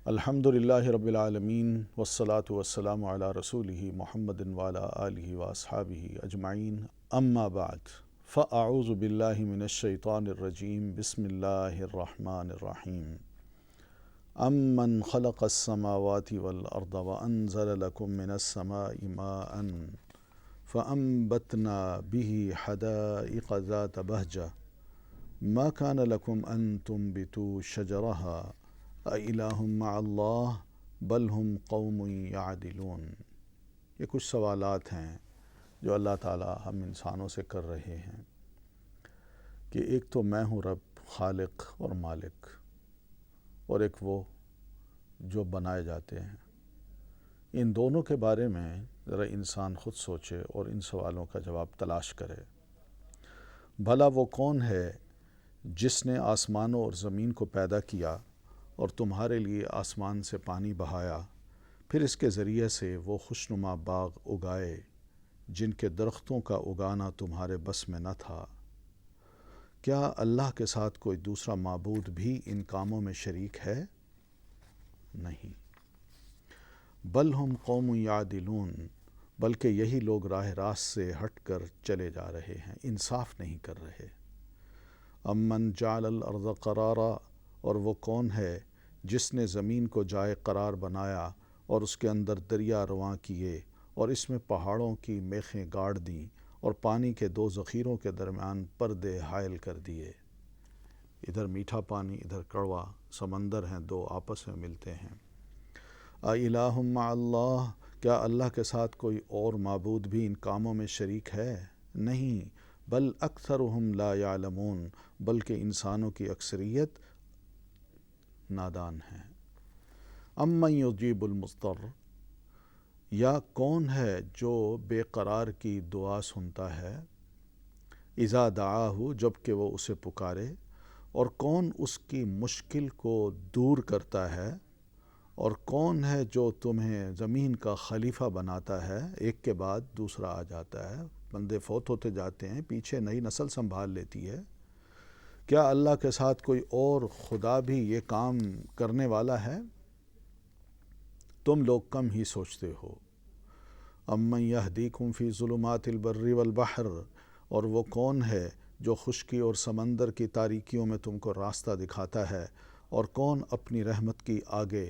الحمدللہ رب العالمین والصلاة والسلام علی رسولہ محمد وعلی آلہ واصحابہ اجمعین اما بعد فاعوذ باللہ من الشیطان الرجیم بسم اللہ الرحمن الرحیم امن خلق السماوات والارض وانزل لکم من السماء ماء فانبتنا به حدائق ذات بہجہ ما كان لكم أن تنبتوا شجرها أإله مع الله بل هم قوم يعدلون۔ یہ کچھ سوالات ہیں جو اللہ تعالی ہم انسانوں سے کر رہے ہیں کہ ایک تو میں ہوں رب خالق اور مالک، اور ایک وہ جو بنائے جاتے ہیں۔ ان دونوں کے بارے میں ذرا انسان خود سوچے اور ان سوالوں کا جواب تلاش کرے۔ بھلا وہ کون ہے جس نے آسمانوں اور زمین کو پیدا کیا اور تمہارے لیے آسمان سے پانی بہایا، پھر اس کے ذریعے سے وہ خوشنما باغ اگائے جن کے درختوں کا اگانا تمہارے بس میں نہ تھا۔ کیا اللہ کے ساتھ کوئی دوسرا معبود بھی ان کاموں میں شریک ہے؟ نہیں۔ بل ہم قوم یعدلون، بلکہ یہی لوگ راہ راست سے ہٹ کر چلے جا رہے ہیں، انصاف نہیں کر رہے۔ امن جعل الارض قرارا، اور وہ کون ہے جس نے زمین کو جائے قرار بنایا اور اس کے اندر دریا رواں کیے اور اس میں پہاڑوں کی میخیں گاڑ دیں اور پانی کے دو ذخیروں کے درمیان پردے حائل کر دیے۔ ادھر میٹھا پانی ادھر کڑوا سمندر ہیں، دو آپس میں ملتے ہیں۔ اِلٰہ مع اللہ، کیا اللہ کے ساتھ کوئی اور معبود بھی ان کاموں میں شریک ہے؟ نہیں۔ بل اکثرهم لا یعلمون، بلکہ انسانوں کی اکثریت نادان ہیں۔ امن یجیب المضطر، یا کون ہے جو بے قرار کی دعا سنتا ہے، اذا دعاہ، جب کہ وہ اسے پکارے، اور کون اس کی مشکل کو دور کرتا ہے، اور کون ہے جو تمہیں زمین کا خلیفہ بناتا ہے، ایک کے بعد دوسرا آ جاتا ہے، بندے فوت ہوتے جاتے ہیں، پیچھے نئی نسل سنبھال لیتی ہے۔ کیا اللہ کے ساتھ کوئی اور خدا بھی یہ کام کرنے والا ہے؟ تم لوگ کم ہی سوچتے ہو۔ امن یہدیکم فی ظلمات البر والبحر، اور وہ کون ہے جو خشکی اور سمندر کی تاریکیوں میں تم کو راستہ دکھاتا ہے، اور کون اپنی رحمت کی آگے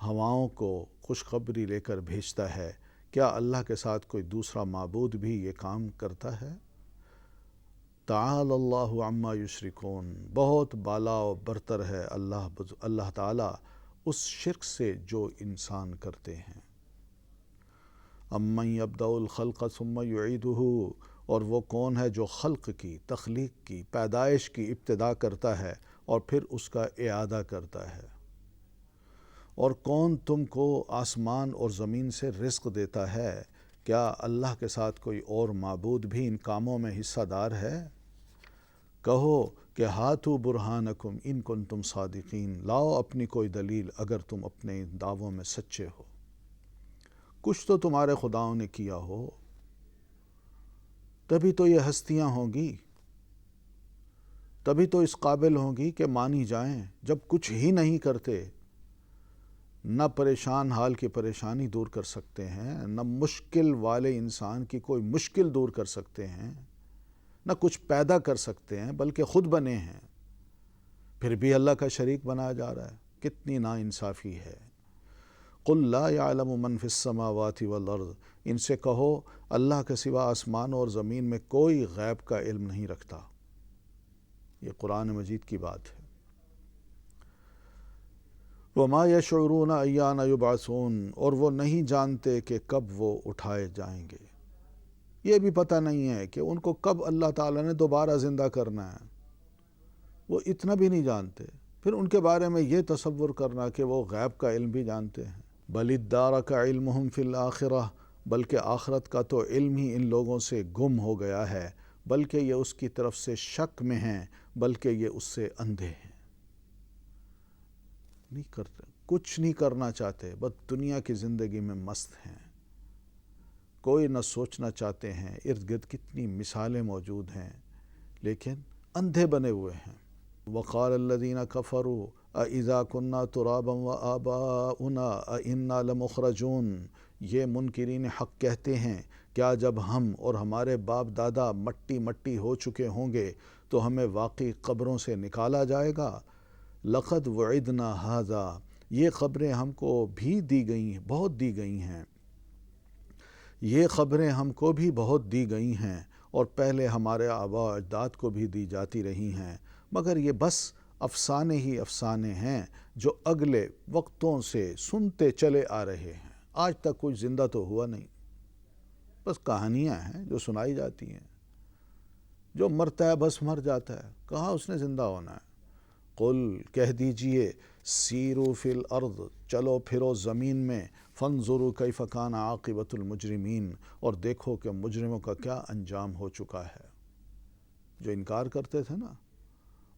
ہواؤں کو خوشخبری لے کر بھیجتا ہے؟ کیا اللہ کے ساتھ کوئی دوسرا معبود بھی یہ کام کرتا ہے؟ تعالی اللہ عما یشرکون، بہت بالا و برتر ہے اللہ تعالیٰ اس شرک سے جو انسان کرتے ہیں۔ امن یبدأ الخلق ثم یعیدہ، اور وہ کون ہے جو خلق کی، تخلیق کی، پیدائش کی ابتدا کرتا ہے اور پھر اس کا اعادہ کرتا ہے۔ اور کون تم کو آسمان اور زمین سے رزق دیتا ہے؟ کیا اللہ کے ساتھ کوئی اور معبود بھی ان کاموں میں حصہ دار ہے؟ کہو کہ ہاتھو برہانکم ان کنتم صادقین، لاؤ اپنی کوئی دلیل اگر تم اپنے دعووں میں سچے ہو۔ کچھ تو تمہارے خداؤں نے کیا ہو، تبھی تو یہ ہستیاں ہوں گی، تبھی تو اس قابل ہوں گی کہ مانی جائیں۔ جب کچھ ہی نہیں کرتے، نہ پریشان حال کی پریشانی دور کر سکتے ہیں، نہ مشکل والے انسان کی کوئی مشکل دور کر سکتے ہیں، نہ کچھ پیدا کر سکتے ہیں بلکہ خود بنے ہیں، پھر بھی اللہ کا شریک بنایا جا رہا ہے۔ کتنی ناانصافی ہے۔ قل لا يعلم من في السماوات والارض، ان سے کہو اللہ کے سوا آسمان اور زمین میں کوئی غیب کا علم نہیں رکھتا۔ یہ قرآن مجید کی بات ہے۔ وما يشعرون ایان یبعثون، اور وہ نہیں جانتے کہ کب وہ اٹھائے جائیں گے۔ یہ بھی پتہ نہیں ہے کہ ان کو کب اللہ تعالیٰ نے دوبارہ زندہ کرنا ہے، وہ اتنا بھی نہیں جانتے۔ پھر ان کے بارے میں یہ تصور کرنا کہ وہ غیب کا علم بھی جانتے ہیں۔ بل ادارک علمہم فی الآخرہ، بلکہ آخرت کا تو علم ہی ان لوگوں سے گم ہو گیا ہے، بلکہ یہ اس کی طرف سے شک میں ہیں، بلکہ یہ اس سے اندھے ہیں۔ نہیں کرتے، کچھ نہیں کرنا چاہتے، بس دنیا کی زندگی میں مست ہیں، کوئی نہ سوچنا چاہتے ہیں۔ ارد گرد کتنی مثالیں موجود ہیں، لیکن اندھے بنے ہوئے ہیں۔ وقال الذین کفروا اذا كنا ترابا وآباؤنا انا لمخرجون، یہ منکرین حق کہتے ہیں کیا جب ہم اور ہمارے باپ دادا مٹی مٹی ہو چکے ہوں گے تو ہمیں واقعی قبروں سے نکالا جائے گا؟ لقد وعدنا ھذا، یہ خبریں ہم کو بھی دی گئی ہیں، بہت دی گئی ہیں، یہ خبریں ہم کو بھی بہت دی گئی ہیں اور پہلے ہمارے آباء و اجداد کو بھی دی جاتی رہی ہیں، مگر یہ بس افسانے ہی افسانے ہیں جو اگلے وقتوں سے سنتے چلے آ رہے ہیں۔ آج تک کوئی زندہ تو ہوا نہیں، بس کہانیاں ہیں جو سنائی جاتی ہیں۔ جو مرتا ہے بس مر جاتا ہے، کہاں اس نے زندہ ہونا ہے؟ قل، کہہ دیجئے، سیروا فی الارض، چلو پھرو زمین میں، فانظروا کیف کان عاقبۃ المجرمین، اور دیکھو کہ مجرموں کا کیا انجام ہو چکا ہے۔ جو انکار کرتے تھے نا،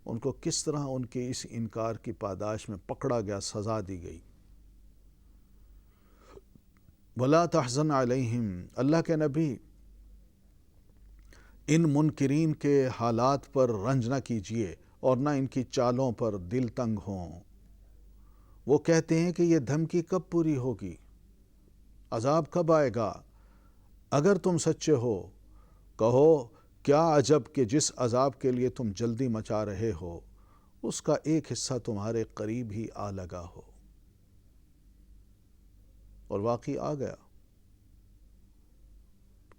ان کو کس طرح ان کے اس انکار کی پاداش میں پکڑا گیا، سزا دی گئی۔ وَلَا تَحْزَنْ عَلَيْهِمْ، اللہ کے نبی ان منکرین کے حالات پر رنج نہ کیجیے اور نہ ان کی چالوں پر دل تنگ ہوں۔ وہ کہتے ہیں کہ یہ دھمکی کب پوری ہوگی، عذاب کب آئے گا؟ اگر تم سچے ہو کہو کیا عجب کہ جس عذاب کے لیے تم جلدی مچا رہے ہو اس کا ایک حصہ تمہارے قریب ہی آ لگا ہو۔ اور واقعی آ گیا،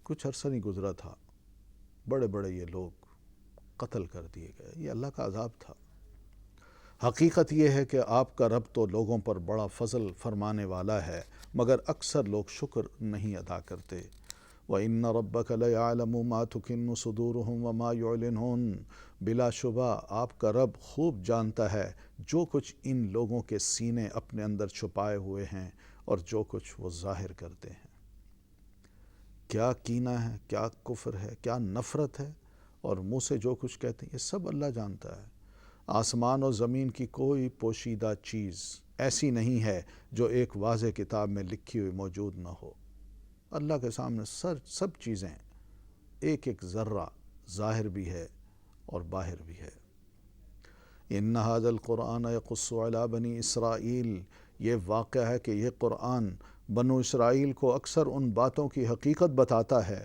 کچھ عرصہ نہیں گزرا تھا، بڑے بڑے یہ لوگ قتل کر دیے گئے۔ یہ اللہ کا عذاب تھا۔ حقیقت یہ ہے کہ آپ کا رب تو لوگوں پر بڑا فضل فرمانے والا ہے، مگر اکثر لوگ شکر نہیں ادا کرتے۔ وَإِنَّ رَبَّكَ لَيَعْلَمُ مَا تُكِنُّ صُدُورُهُمْ وَمَا يُعْلِنُونَ، بلا شبہ آپ کا رب خوب جانتا ہے جو کچھ ان لوگوں کے سینے اپنے اندر چھپائے ہوئے ہیں اور جو کچھ وہ ظاہر کرتے ہیں۔ کیا کینہ ہے، کیا کفر ہے، کیا نفرت ہے، اور منہ سے جو کچھ کہتے ہیں، یہ سب اللہ جانتا ہے۔ آسمان اور زمین کی کوئی پوشیدہ چیز ایسی نہیں ہے جو ایک واضح کتاب میں لکھی ہوئی موجود نہ ہو۔ اللہ کے سامنے سب چیزیں، ایک ایک ذرہ ظاہر بھی ہے اور باہر بھی ہے۔ ان ھذا القرآن یقص علی بنی اسرائیل، یہ واقعہ ہے کہ یہ قرآن بنو اسرائیل کو اکثر ان باتوں کی حقیقت بتاتا ہے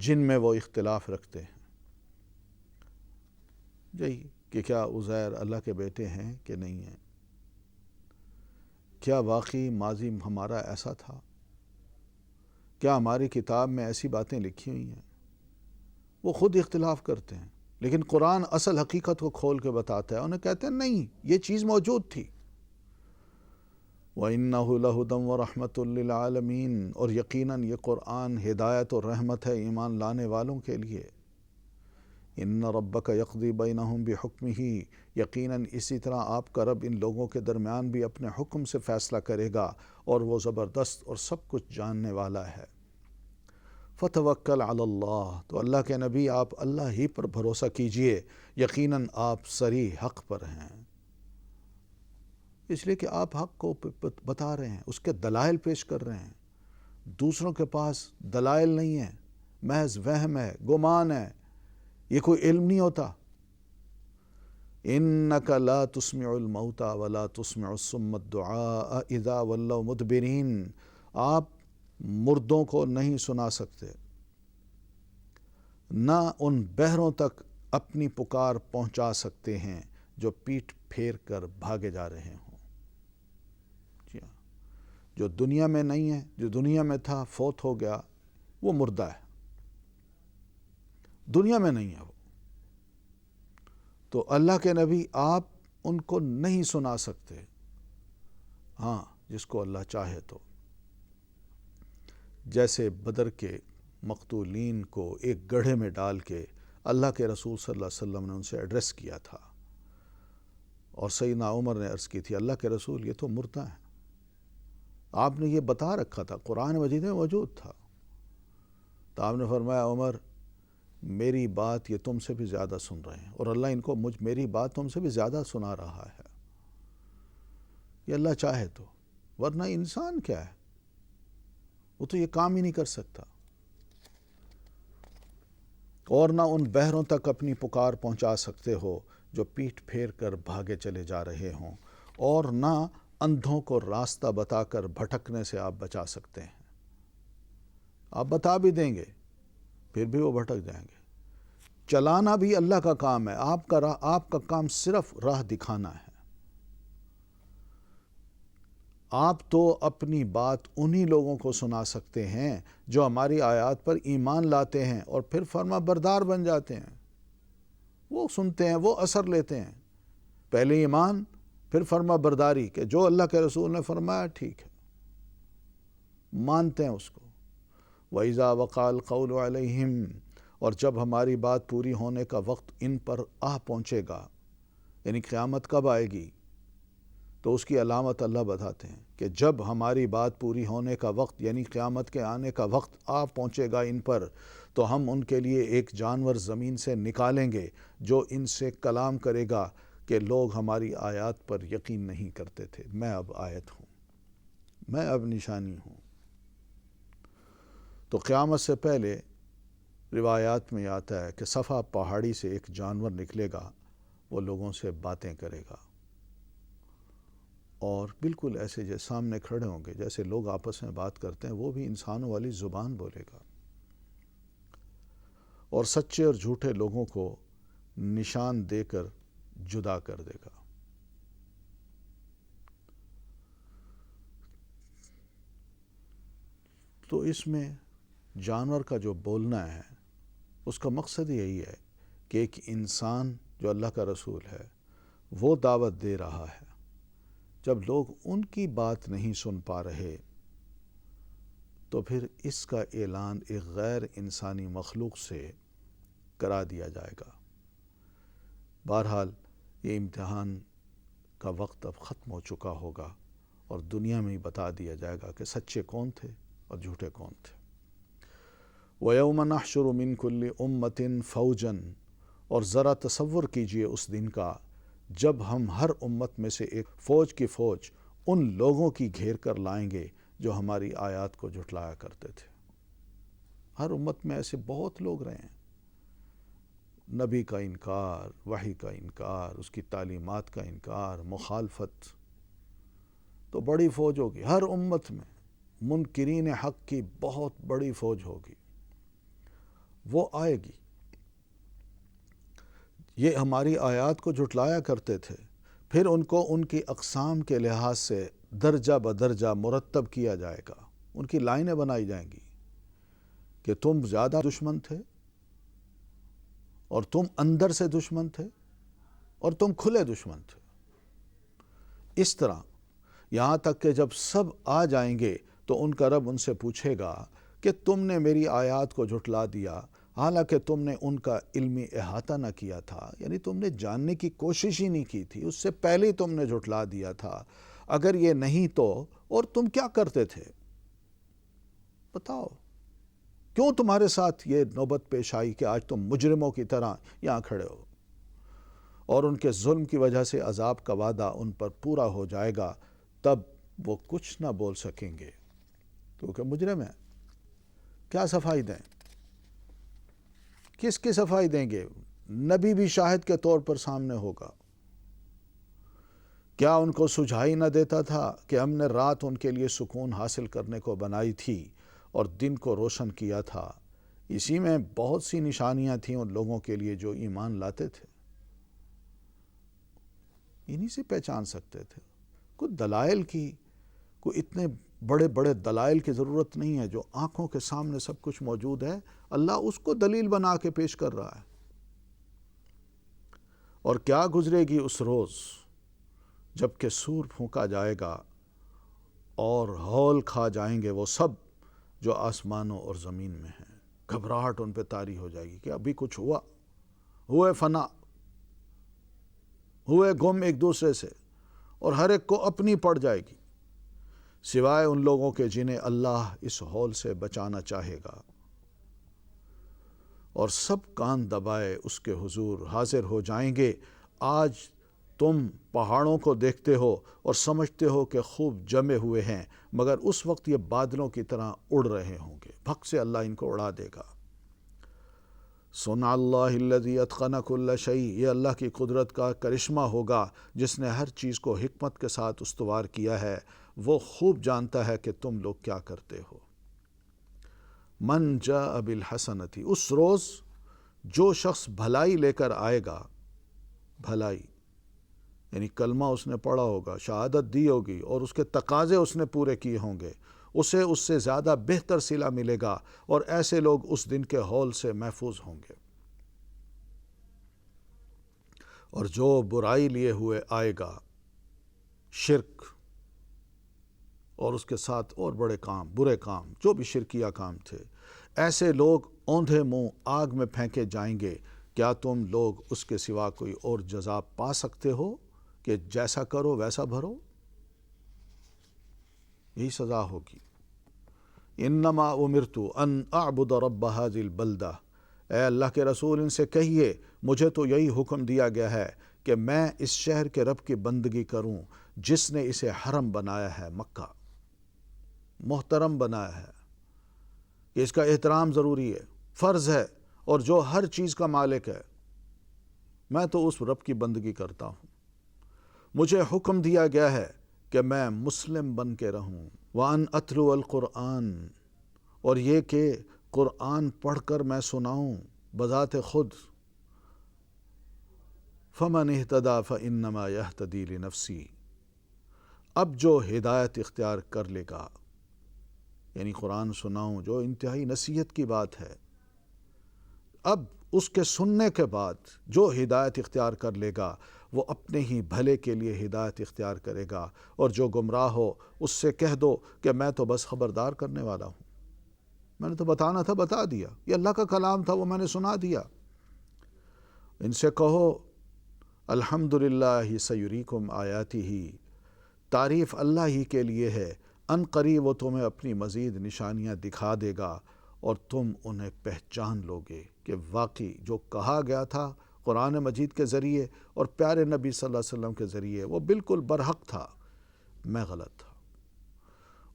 جن میں وہ اختلاف رکھتے ہیں۔ یہی کہ کیا عزیر اللہ کے بیٹے ہیں کہ نہیں ہیں؟ کیا واقعی ماضی ہمارا ایسا تھا؟ کیا ہماری کتاب میں ایسی باتیں لکھی ہوئی ہیں؟ وہ خود اختلاف کرتے ہیں، لیکن قرآن اصل حقیقت کو کھول کے بتاتا ہے۔ انہیں کہتے ہیں نہیں، یہ چیز موجود تھی۔ وَإِنَّهُ لَهُدًى وَرَحْمَةٌ لِّلْعَالَمِينَ، اور یقیناً یہ قرآن ہدایت اور رحمت ہے ایمان لانے والوں کے لیے۔ ان ربک یقضی بینہم بحکمہ، یقیناً اسی طرح آپ کا رب ان لوگوں کے درمیان بھی اپنے حکم سے فیصلہ کرے گا اور وہ زبردست اور سب کچھ جاننے والا ہے۔ فتوکل علی اللہ، تو اللہ کے نبی آپ اللہ ہی پر بھروسہ کیجئے، یقیناً آپ صریح حق پر ہیں۔ اس لیے کہ آپ حق کو بتا رہے ہیں، اس کے دلائل پیش کر رہے ہیں۔ دوسروں کے پاس دلائل نہیں ہیں، محض وہم ہے، گمان ہے، یہ کوئی علم نہیں ہوتا۔ انک لا تسمع الموتى ولا تسمع الصم الدعاء اذا ولوا مدبرین، آپ مردوں کو نہیں سنا سکتے، نہ ان بہروں تک اپنی پکار پہنچا سکتے ہیں جو پیٹھ پھیر کر بھاگے جا رہے ہوں۔ جی ہاں، جو دنیا میں نہیں ہے، جو دنیا میں تھا فوت ہو گیا، وہ مردہ ہے، دنیا میں نہیں ہے وہ۔ تو اللہ کے نبی آپ ان کو نہیں سنا سکتے، ہاں جس کو اللہ چاہے تو۔ جیسے بدر کے مقتولین کو ایک گڑھے میں ڈال کے اللہ کے رسول صلی اللہ علیہ وسلم نے ان سے ایڈریس کیا تھا، اور سیدنا عمر نے عرض کی تھی اللہ کے رسول یہ تو مردہ ہیں۔ آپ نے یہ بتا رکھا تھا، قرآن مجید میں موجود تھا، تو آپ نے فرمایا عمر میری بات یہ تم سے بھی زیادہ سن رہے ہیں، اور اللہ ان کو میری بات تم سے بھی زیادہ سنا رہا ہے، یہ اللہ چاہے تو، ورنہ انسان کیا ہے، وہ تو یہ کام ہی نہیں کر سکتا۔ اور نہ ان بہروں تک اپنی پکار پہنچا سکتے ہو جو پیٹھ پھیر کر بھاگے چلے جا رہے ہوں، اور نہ اندھوں کو راستہ بتا کر بھٹکنے سے آپ بچا سکتے ہیں۔ آپ بتا بھی دیں گے پھر بھی وہ بھٹک جائیں گے۔ چلانا بھی اللہ کا کام ہے، آپ کا کام صرف راہ دکھانا ہے۔ آپ تو اپنی بات انہی لوگوں کو سنا سکتے ہیں جو ہماری آیات پر ایمان لاتے ہیں اور پھر فرما بردار بن جاتے ہیں۔ وہ سنتے ہیں، وہ اثر لیتے ہیں، پہلے ایمان پھر فرما برداری کہ جو اللہ کے رسول نے فرمایا ٹھیک ہے، مانتے ہیں اس کو۔ وَإِذَا وَقَعَ الْقَوْلُ عَلَيْهِمْ، اور جب ہماری بات پوری ہونے کا وقت ان پر آ پہنچے گا، یعنی قیامت کب آئے گی، تو اس کی علامت اللہ بتاتے ہیں کہ جب ہماری بات پوری ہونے کا وقت یعنی قیامت کے آنے کا وقت آ پہنچے گا ان پر، تو ہم ان کے لیے ایک جانور زمین سے نکالیں گے جو ان سے کلام کرے گا کہ لوگ ہماری آیات پر یقین نہیں کرتے تھے، میں اب آیت ہوں، میں اب نشانی ہوں۔ تو قیامت سے پہلے روایات میں آتا ہے کہ صفا پہاڑی سے ایک جانور نکلے گا، وہ لوگوں سے باتیں کرے گا، اور بالکل ایسے جیسے سامنے کھڑے ہوں گے، جیسے لوگ آپس میں بات کرتے ہیں، وہ بھی انسانوں والی زبان بولے گا، اور سچے اور جھوٹے لوگوں کو نشان دے کر جدا کر دے گا۔ تو اس میں جانور کا جو بولنا ہے اس کا مقصد یہی ہے کہ ایک انسان جو اللہ کا رسول ہے وہ دعوت دے رہا ہے، جب لوگ ان کی بات نہیں سن پا رہے تو پھر اس کا اعلان ایک غیر انسانی مخلوق سے کرا دیا جائے گا۔ بہرحال یہ امتحان کا وقت اب ختم ہو چکا ہوگا اور دنیا میں ہی بتا دیا جائے گا کہ سچے کون تھے اور جھوٹے کون تھے۔ وَيَوْمَ نَحْشُرُ مِنْ كُلِّ أُمَّةٍ فَوْجًا، اور ذرا تصور کیجئے اس دن کا جب ہم ہر امت میں سے ایک فوج کی فوج ان لوگوں کی گھیر کر لائیں گے جو ہماری آیات کو جھٹلایا کرتے تھے۔ ہر امت میں ایسے بہت لوگ رہے ہیں، نبی کا انکار، وحی کا انکار، اس کی تعلیمات کا انکار، مخالفت، تو بڑی فوج ہوگی ہر امت میں، منکرین حق کی بہت بڑی فوج ہوگی، وہ آئے گی۔ یہ ہماری آیات کو جھٹلایا کرتے تھے، پھر ان کو ان کی اقسام کے لحاظ سے درجہ بدرجہ مرتب کیا جائے گا، ان کی لائنیں بنائی جائیں گی کہ تم زیادہ دشمن تھے، اور تم اندر سے دشمن تھے، اور تم کھلے دشمن تھے۔ اس طرح یہاں تک کہ جب سب آ جائیں گے تو ان کا رب ان سے پوچھے گا کہ تم نے میری آیات کو جھٹلا دیا، حالانکہ تم نے ان کا علمی احاطہ نہ کیا تھا، یعنی تم نے جاننے کی کوشش ہی نہیں کی تھی، اس سے پہلے ہی تم نے جھٹلا دیا تھا۔ اگر یہ نہیں تو اور تم کیا کرتے تھے؟ بتاؤ، کیوں تمہارے ساتھ یہ نوبت پیش آئی کہ آج تم مجرموں کی طرح یہاں کھڑے ہو؟ اور ان کے ظلم کی وجہ سے عذاب کا وعدہ ان پر پورا ہو جائے گا، تب وہ کچھ نہ بول سکیں گے کیونکہ مجرم ہیں۔ کیا صفائی دیں؟ کس کی صفائی دیں گے؟ نبی بھی شاہد کے طور پر سامنے ہوگا۔ کیا ان کو سجھائی نہ دیتا تھا کہ ہم نے رات ان کے لیے سکون حاصل کرنے کو بنائی تھی اور دن کو روشن کیا تھا؟ اسی میں بہت سی نشانیاں تھیں ان لوگوں کے لیے جو ایمان لاتے تھے، انہی سے پہچان سکتے تھے۔ کوئی دلائل کی، کوئی اتنے بڑے بڑے دلائل کی ضرورت نہیں ہے، جو آنکھوں کے سامنے سب کچھ موجود ہے، اللہ اس کو دلیل بنا کے پیش کر رہا ہے۔ اور کیا گزرے گی اس روز جب کہ سور پھونکا جائے گا اور ہول کھا جائیں گے وہ سب جو آسمانوں اور زمین میں ہیں۔ گھبراہٹ ان پہ طاری ہو جائے گی کہ ابھی کچھ ہوا، ہوئے فنا، ہوئے گم ایک دوسرے سے، اور ہر ایک کو اپنی پڑ جائے گی، سوائے ان لوگوں کے جنہیں اللہ اس ہول سے بچانا چاہے گا۔ اور سب کان دبائے اس کے حضور حاضر ہو جائیں گے۔ آج تم پہاڑوں کو دیکھتے ہو اور سمجھتے ہو کہ خوب جمے ہوئے ہیں، مگر اس وقت یہ بادلوں کی طرح اڑ رہے ہوں گے، بھگ سے اللہ ان کو اڑا دے گا۔ صنع اللہ الذی اتقن کل شیء، یہ اللہ کی قدرت کا کرشمہ ہوگا جس نے ہر چیز کو حکمت کے ساتھ استوار کیا ہے، وہ خوب جانتا ہے کہ تم لوگ کیا کرتے ہو۔ من جاء بالحسنۃ، اس روز جو شخص بھلائی لے کر آئے گا، بھلائی یعنی کلمہ اس نے پڑھا ہوگا، شہادت دی ہوگی اور اس کے تقاضے اس نے پورے کیے ہوں گے، اسے اس سے زیادہ بہتر صلہ ملے گا، اور ایسے لوگ اس دن کے ہول سے محفوظ ہوں گے۔ اور جو برائی لیے ہوئے آئے گا، شرک اور اس کے ساتھ اور بڑے کام، برے کام، جو بھی شرکیہ کام تھے، ایسے لوگ اوندھے منہ آگ میں پھینکے جائیں گے۔ کیا تم لوگ اس کے سوا کوئی اور جزا پا سکتے ہو کہ جیسا کرو ویسا بھرو؟ یہی سزا ہوگی۔ انما امرت ان اعبد رب هذه البلدہ، اے اللہ کے رسول ان سے کہیے مجھے تو یہی حکم دیا گیا ہے کہ میں اس شہر کے رب کی بندگی کروں جس نے اسے حرم بنایا ہے، مکہ محترم بنایا ہے، کہ اس کا احترام ضروری ہے، فرض ہے، اور جو ہر چیز کا مالک ہے، میں تو اس رب کی بندگی کرتا ہوں۔ مجھے حکم دیا گیا ہے کہ میں مسلم بن کے رہوں، وَأَنْ أَتْلُوَ الْقُرْآنَ، اور یہ کہ قرآن پڑھ کر میں سناؤں بذات خود۔ فَمَنِ اهْتَدَى فَإِنَّمَا يَهْتَدِي لِنَفْسِهِ، اب جو ہدایت اختیار کر لے گا، یعنی قرآن سناؤں جو انتہائی نصیحت کی بات ہے، اب اس کے سننے کے بعد جو ہدایت اختیار کر لے گا وہ اپنے ہی بھلے کے لیے ہدایت اختیار کرے گا، اور جو گمراہ ہو اس سے کہہ دو کہ میں تو بس خبردار کرنے والا ہوں، میں نے تو بتانا تھا بتا دیا، یہ اللہ کا کلام تھا وہ میں نے سنا دیا۔ ان سے کہو الحمدللہ سیریکم آیاتہ، تعریف اللہ ہی کے لیے ہے، ان قریب وہ تمہیں اپنی مزید نشانیاں دکھا دے گا اور تم انہیں پہچان لوگے کہ واقعی جو کہا گیا تھا قرآن مجید کے ذریعے اور پیارے نبی صلی اللہ علیہ وسلم کے ذریعے وہ بالکل برحق تھا، میں غلط تھا،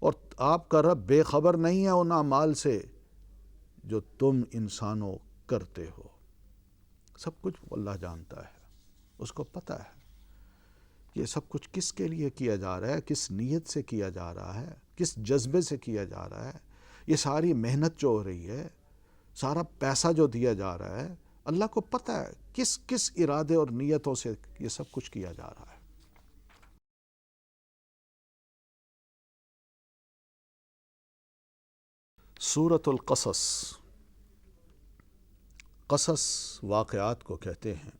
اور آپ کا رب بے خبر نہیں ہے ان اعمال سے جو تم انسانوں کرتے ہو۔ سب کچھ اللہ جانتا ہے، اس کو پتہ ہے یہ سب کچھ کس کے لیے کیا جا رہا ہے، کس نیت سے کیا جا رہا ہے، کس جذبے سے کیا جا رہا ہے، یہ ساری محنت جو ہو رہی ہے، سارا پیسہ جو دیا جا رہا ہے، اللہ کو پتہ ہے کس کس ارادے اور نیتوں سے یہ سب کچھ کیا جا رہا ہے۔ سورۃ القصص، قصص واقعات کو کہتے ہیں،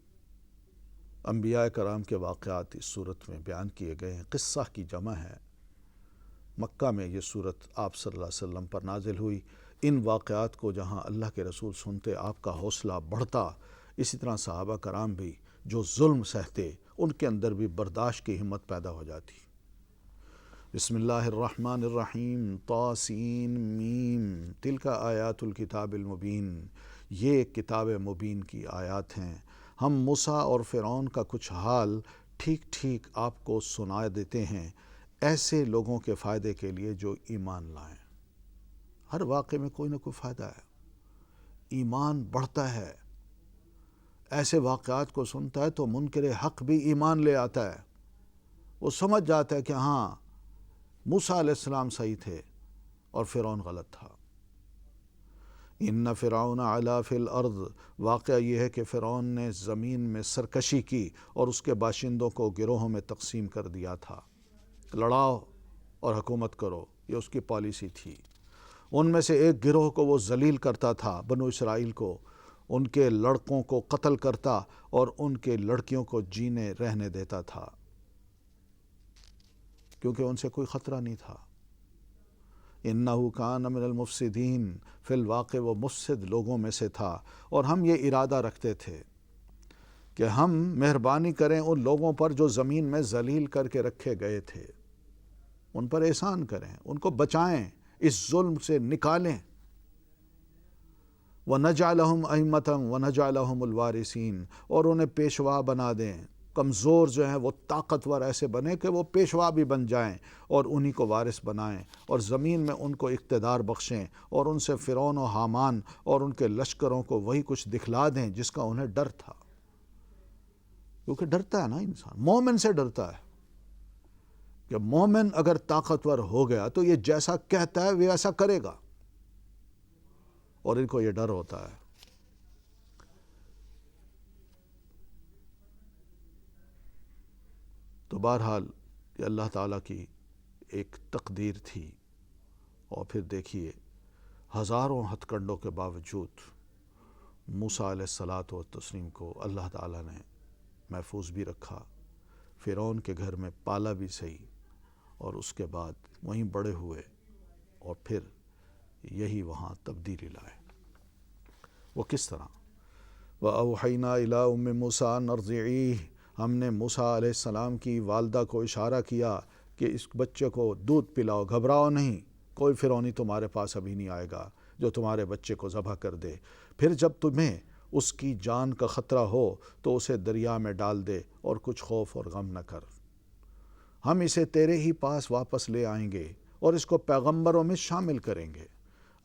انبیاء کرام کے واقعات اس صورت میں بیان کیے گئے ہیں، قصہ کی جمع ہے۔ مکہ میں یہ صورت آپ صلی اللہ علیہ وسلم پر نازل ہوئی، ان واقعات کو جہاں اللہ کے رسول سنتے آپ کا حوصلہ بڑھتا، اسی طرح صحابہ کرام بھی جو ظلم سہتے ان کے اندر بھی برداشت کی ہمت پیدا ہو جاتی۔ بسم اللہ الرحمن الرحیم، طاسین میم، تلک آیات الکتاب المبین، یہ کتاب مبین کی آیات ہیں۔ ہم موسیٰ اور فرعون کا کچھ حال ٹھیک ٹھیک آپ کو سنا دیتے ہیں، ایسے لوگوں کے فائدے کے لیے جو ایمان لائیں۔ ہر واقعے میں کوئی نہ کوئی فائدہ ہے، ایمان بڑھتا ہے۔ ایسے واقعات کو سنتا ہے تو منکر حق بھی ایمان لے آتا ہے، وہ سمجھ جاتا ہے کہ ہاں موسیٰ علیہ السلام صحیح تھے اور فرعون غلط تھا۔ ان فرعون علا فی الارض، واقعہ یہ ہے کہ فرعون نے زمین میں سرکشی کی اور اس کے باشندوں کو گروہوں میں تقسیم کر دیا تھا، لڑاؤ اور حکومت کرو، یہ اس کی پالیسی تھی۔ ان میں سے ایک گروہ کو وہ ذلیل کرتا تھا، بنو اسرائیل کو، ان کے لڑکوں کو قتل کرتا اور ان کے لڑکیوں کو جینے رہنے دیتا تھا، کیونکہ ان سے کوئی خطرہ نہیں تھا۔ انہو کان من المفسدین، فی الواقع وہ مفسد لوگوں میں سے تھا، اور ہم یہ ارادہ رکھتے تھے کہ ہم مہربانی کریں ان لوگوں پر جو زمین میں ذلیل کر کے رکھے گئے تھے، ان پر احسان کریں، ان کو بچائیں، اس ظلم سے نکالیں۔ وَنَجْعَلَهُمْ أَئِمَّةً وَنَجْعَلَهُمُ الْوَارِثِينَ، اور انہیں پیشوا بنا دیں، کمزور جو ہیں وہ طاقتور ایسے بنے کہ وہ پیشوا بھی بن جائیں اور انہی کو وارث بنائیں اور زمین میں ان کو اقتدار بخشیں اور ان سے فرعون و حامان اور ان کے لشکروں کو وہی کچھ دکھلا دیں جس کا انہیں ڈر تھا. کیونکہ ڈرتا ہے نا انسان، مومن سے ڈرتا ہے کہ مومن اگر طاقتور ہو گیا تو یہ جیسا کہتا ہے وہ ایسا کرے گا، اور ان کو یہ ڈر ہوتا ہے. تو بہرحال یہ اللہ تعالیٰ کی ایک تقدیر تھی. اور پھر دیکھیے ہزاروں ہتھ کنڈوں کے باوجود موسیٰ علیہ الصلاۃ والتسلیم کو اللہ تعالیٰ نے محفوظ بھی رکھا، فرعون کے گھر میں پالا بھی صحیح، اور اس کے بعد وہیں بڑے ہوئے اور پھر یہی وہاں تبدیلی لائے. وہ کس طرح؟ وَأَوْحَيْنَا إِلَىٰ أُمِّ مُوسَىٰ أَنْ أَرْضِعِيهِ، ہم نے موسیٰ علیہ السلام کی والدہ کو اشارہ کیا کہ اس بچے کو دودھ پلاؤ، گھبراؤ نہیں، کوئی فرعونی تمہارے پاس ابھی نہیں آئے گا جو تمہارے بچے کو ذبح کر دے. پھر جب تمہیں اس کی جان کا خطرہ ہو تو اسے دریا میں ڈال دے اور کچھ خوف اور غم نہ کر، ہم اسے تیرے ہی پاس واپس لے آئیں گے اور اس کو پیغمبروں میں شامل کریں گے.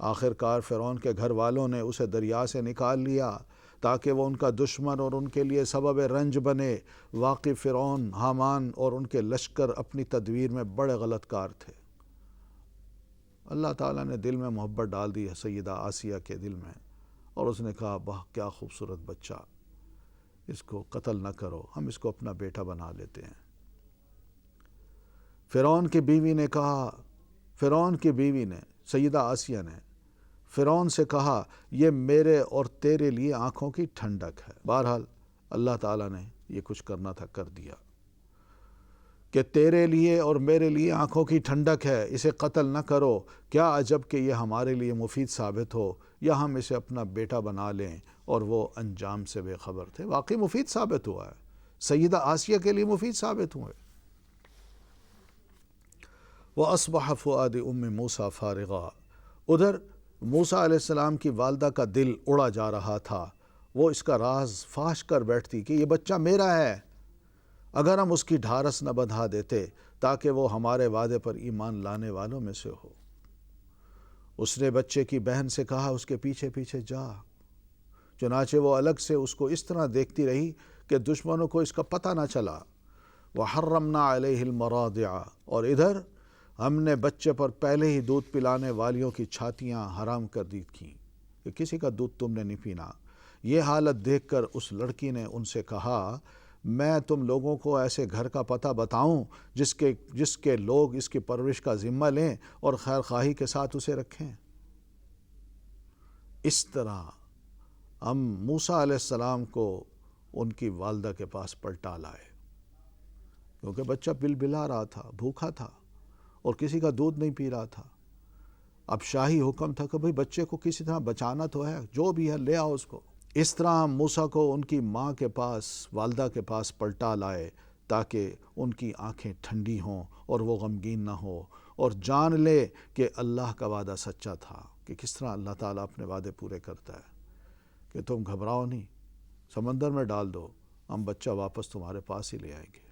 آخر کار فرعون کے گھر والوں نے اسے دریا سے نکال لیا تاکہ وہ ان کا دشمن اور ان کے لیے سبب رنج بنے. واقعی فرعون، حامان اور ان کے لشکر اپنی تدبیر میں بڑے غلط کار تھے. اللہ تعالیٰ نے دل میں محبت ڈال دی سیدہ آسیہ کے دل میں، اور اس نے کہا واہ کیا خوبصورت بچہ، اس کو قتل نہ کرو، ہم اس کو اپنا بیٹا بنا لیتے ہیں. فرعون کی بیوی نے کہا، فرعون کی بیوی نے سیدہ آسیہ نے فرعون سے کہا یہ میرے اور تیرے لیے آنکھوں کی ٹھنڈک ہے. بہرحال اللہ تعالیٰ نے یہ کچھ کرنا تھا کر دیا کہ تیرے لیے اور میرے لیے آنکھوں کی ٹھنڈک ہے، اسے قتل نہ کرو. کیا عجب کہ یہ ہمارے لیے مفید ثابت ہو یا ہم اسے اپنا بیٹا بنا لیں. اور وہ انجام سے بے خبر تھے. واقعی مفید ثابت ہوا ہے، سیدہ آسیہ کے لیے مفید ثابت ہوئے. وَأَصْبَحَ فُؤَادُ أُمِّ مُوسَىٰ فَارِغًا، ادھر موسیٰ علیہ السلام کی والدہ کا دل اڑا جا رہا تھا. وہ اس کا راز فاش کر بیٹھتی کہ یہ بچہ میرا ہے، اگر ہم اس کی ڈھارس نہ بندھا دیتے تاکہ وہ ہمارے وعدے پر ایمان لانے والوں میں سے ہو. اس نے بچے کی بہن سے کہا اس کے پیچھے پیچھے جا. چنانچہ وہ الگ سے اس کو اس طرح دیکھتی رہی کہ دشمنوں کو اس کا پتہ نہ چلا. وَحَرَّمْنَا عَلَيْهِ الْمَرَاضِعَ، اور ادھر ہم نے بچے پر پہلے ہی دودھ پلانے والیوں کی چھاتیاں حرام کر دی تھیں کہ کسی کا دودھ تم نے نہیں پینا. یہ حالت دیکھ کر اس لڑکی نے ان سے کہا میں تم لوگوں کو ایسے گھر کا پتہ بتاؤں جس کے لوگ اس کی پرورش کا ذمہ لیں اور خیر خواہی کے ساتھ اسے رکھیں. اس طرح ہم موسیٰ علیہ السلام کو ان کی والدہ کے پاس پلٹا لائے، کیونکہ بچہ بلبلا رہا تھا، بھوکا تھا اور کسی کا دودھ نہیں پی رہا تھا. اب شاہی حکم تھا کہ بھئی بچے کو کسی طرح بچانا تو ہے، جو بھی ہے لے آؤ اس کو. اس طرح ہم موسیٰ کو ان کی ماں کے پاس، والدہ کے پاس پلٹا لائے تاکہ ان کی آنکھیں ٹھنڈی ہوں اور وہ غمگین نہ ہو اور جان لے کہ اللہ کا وعدہ سچا تھا. کہ کس طرح اللہ تعالیٰ اپنے وعدے پورے کرتا ہے کہ تم گھبراؤ نہیں، سمندر میں ڈال دو، ہم بچہ واپس تمہارے پاس ہی لے آئیں گے.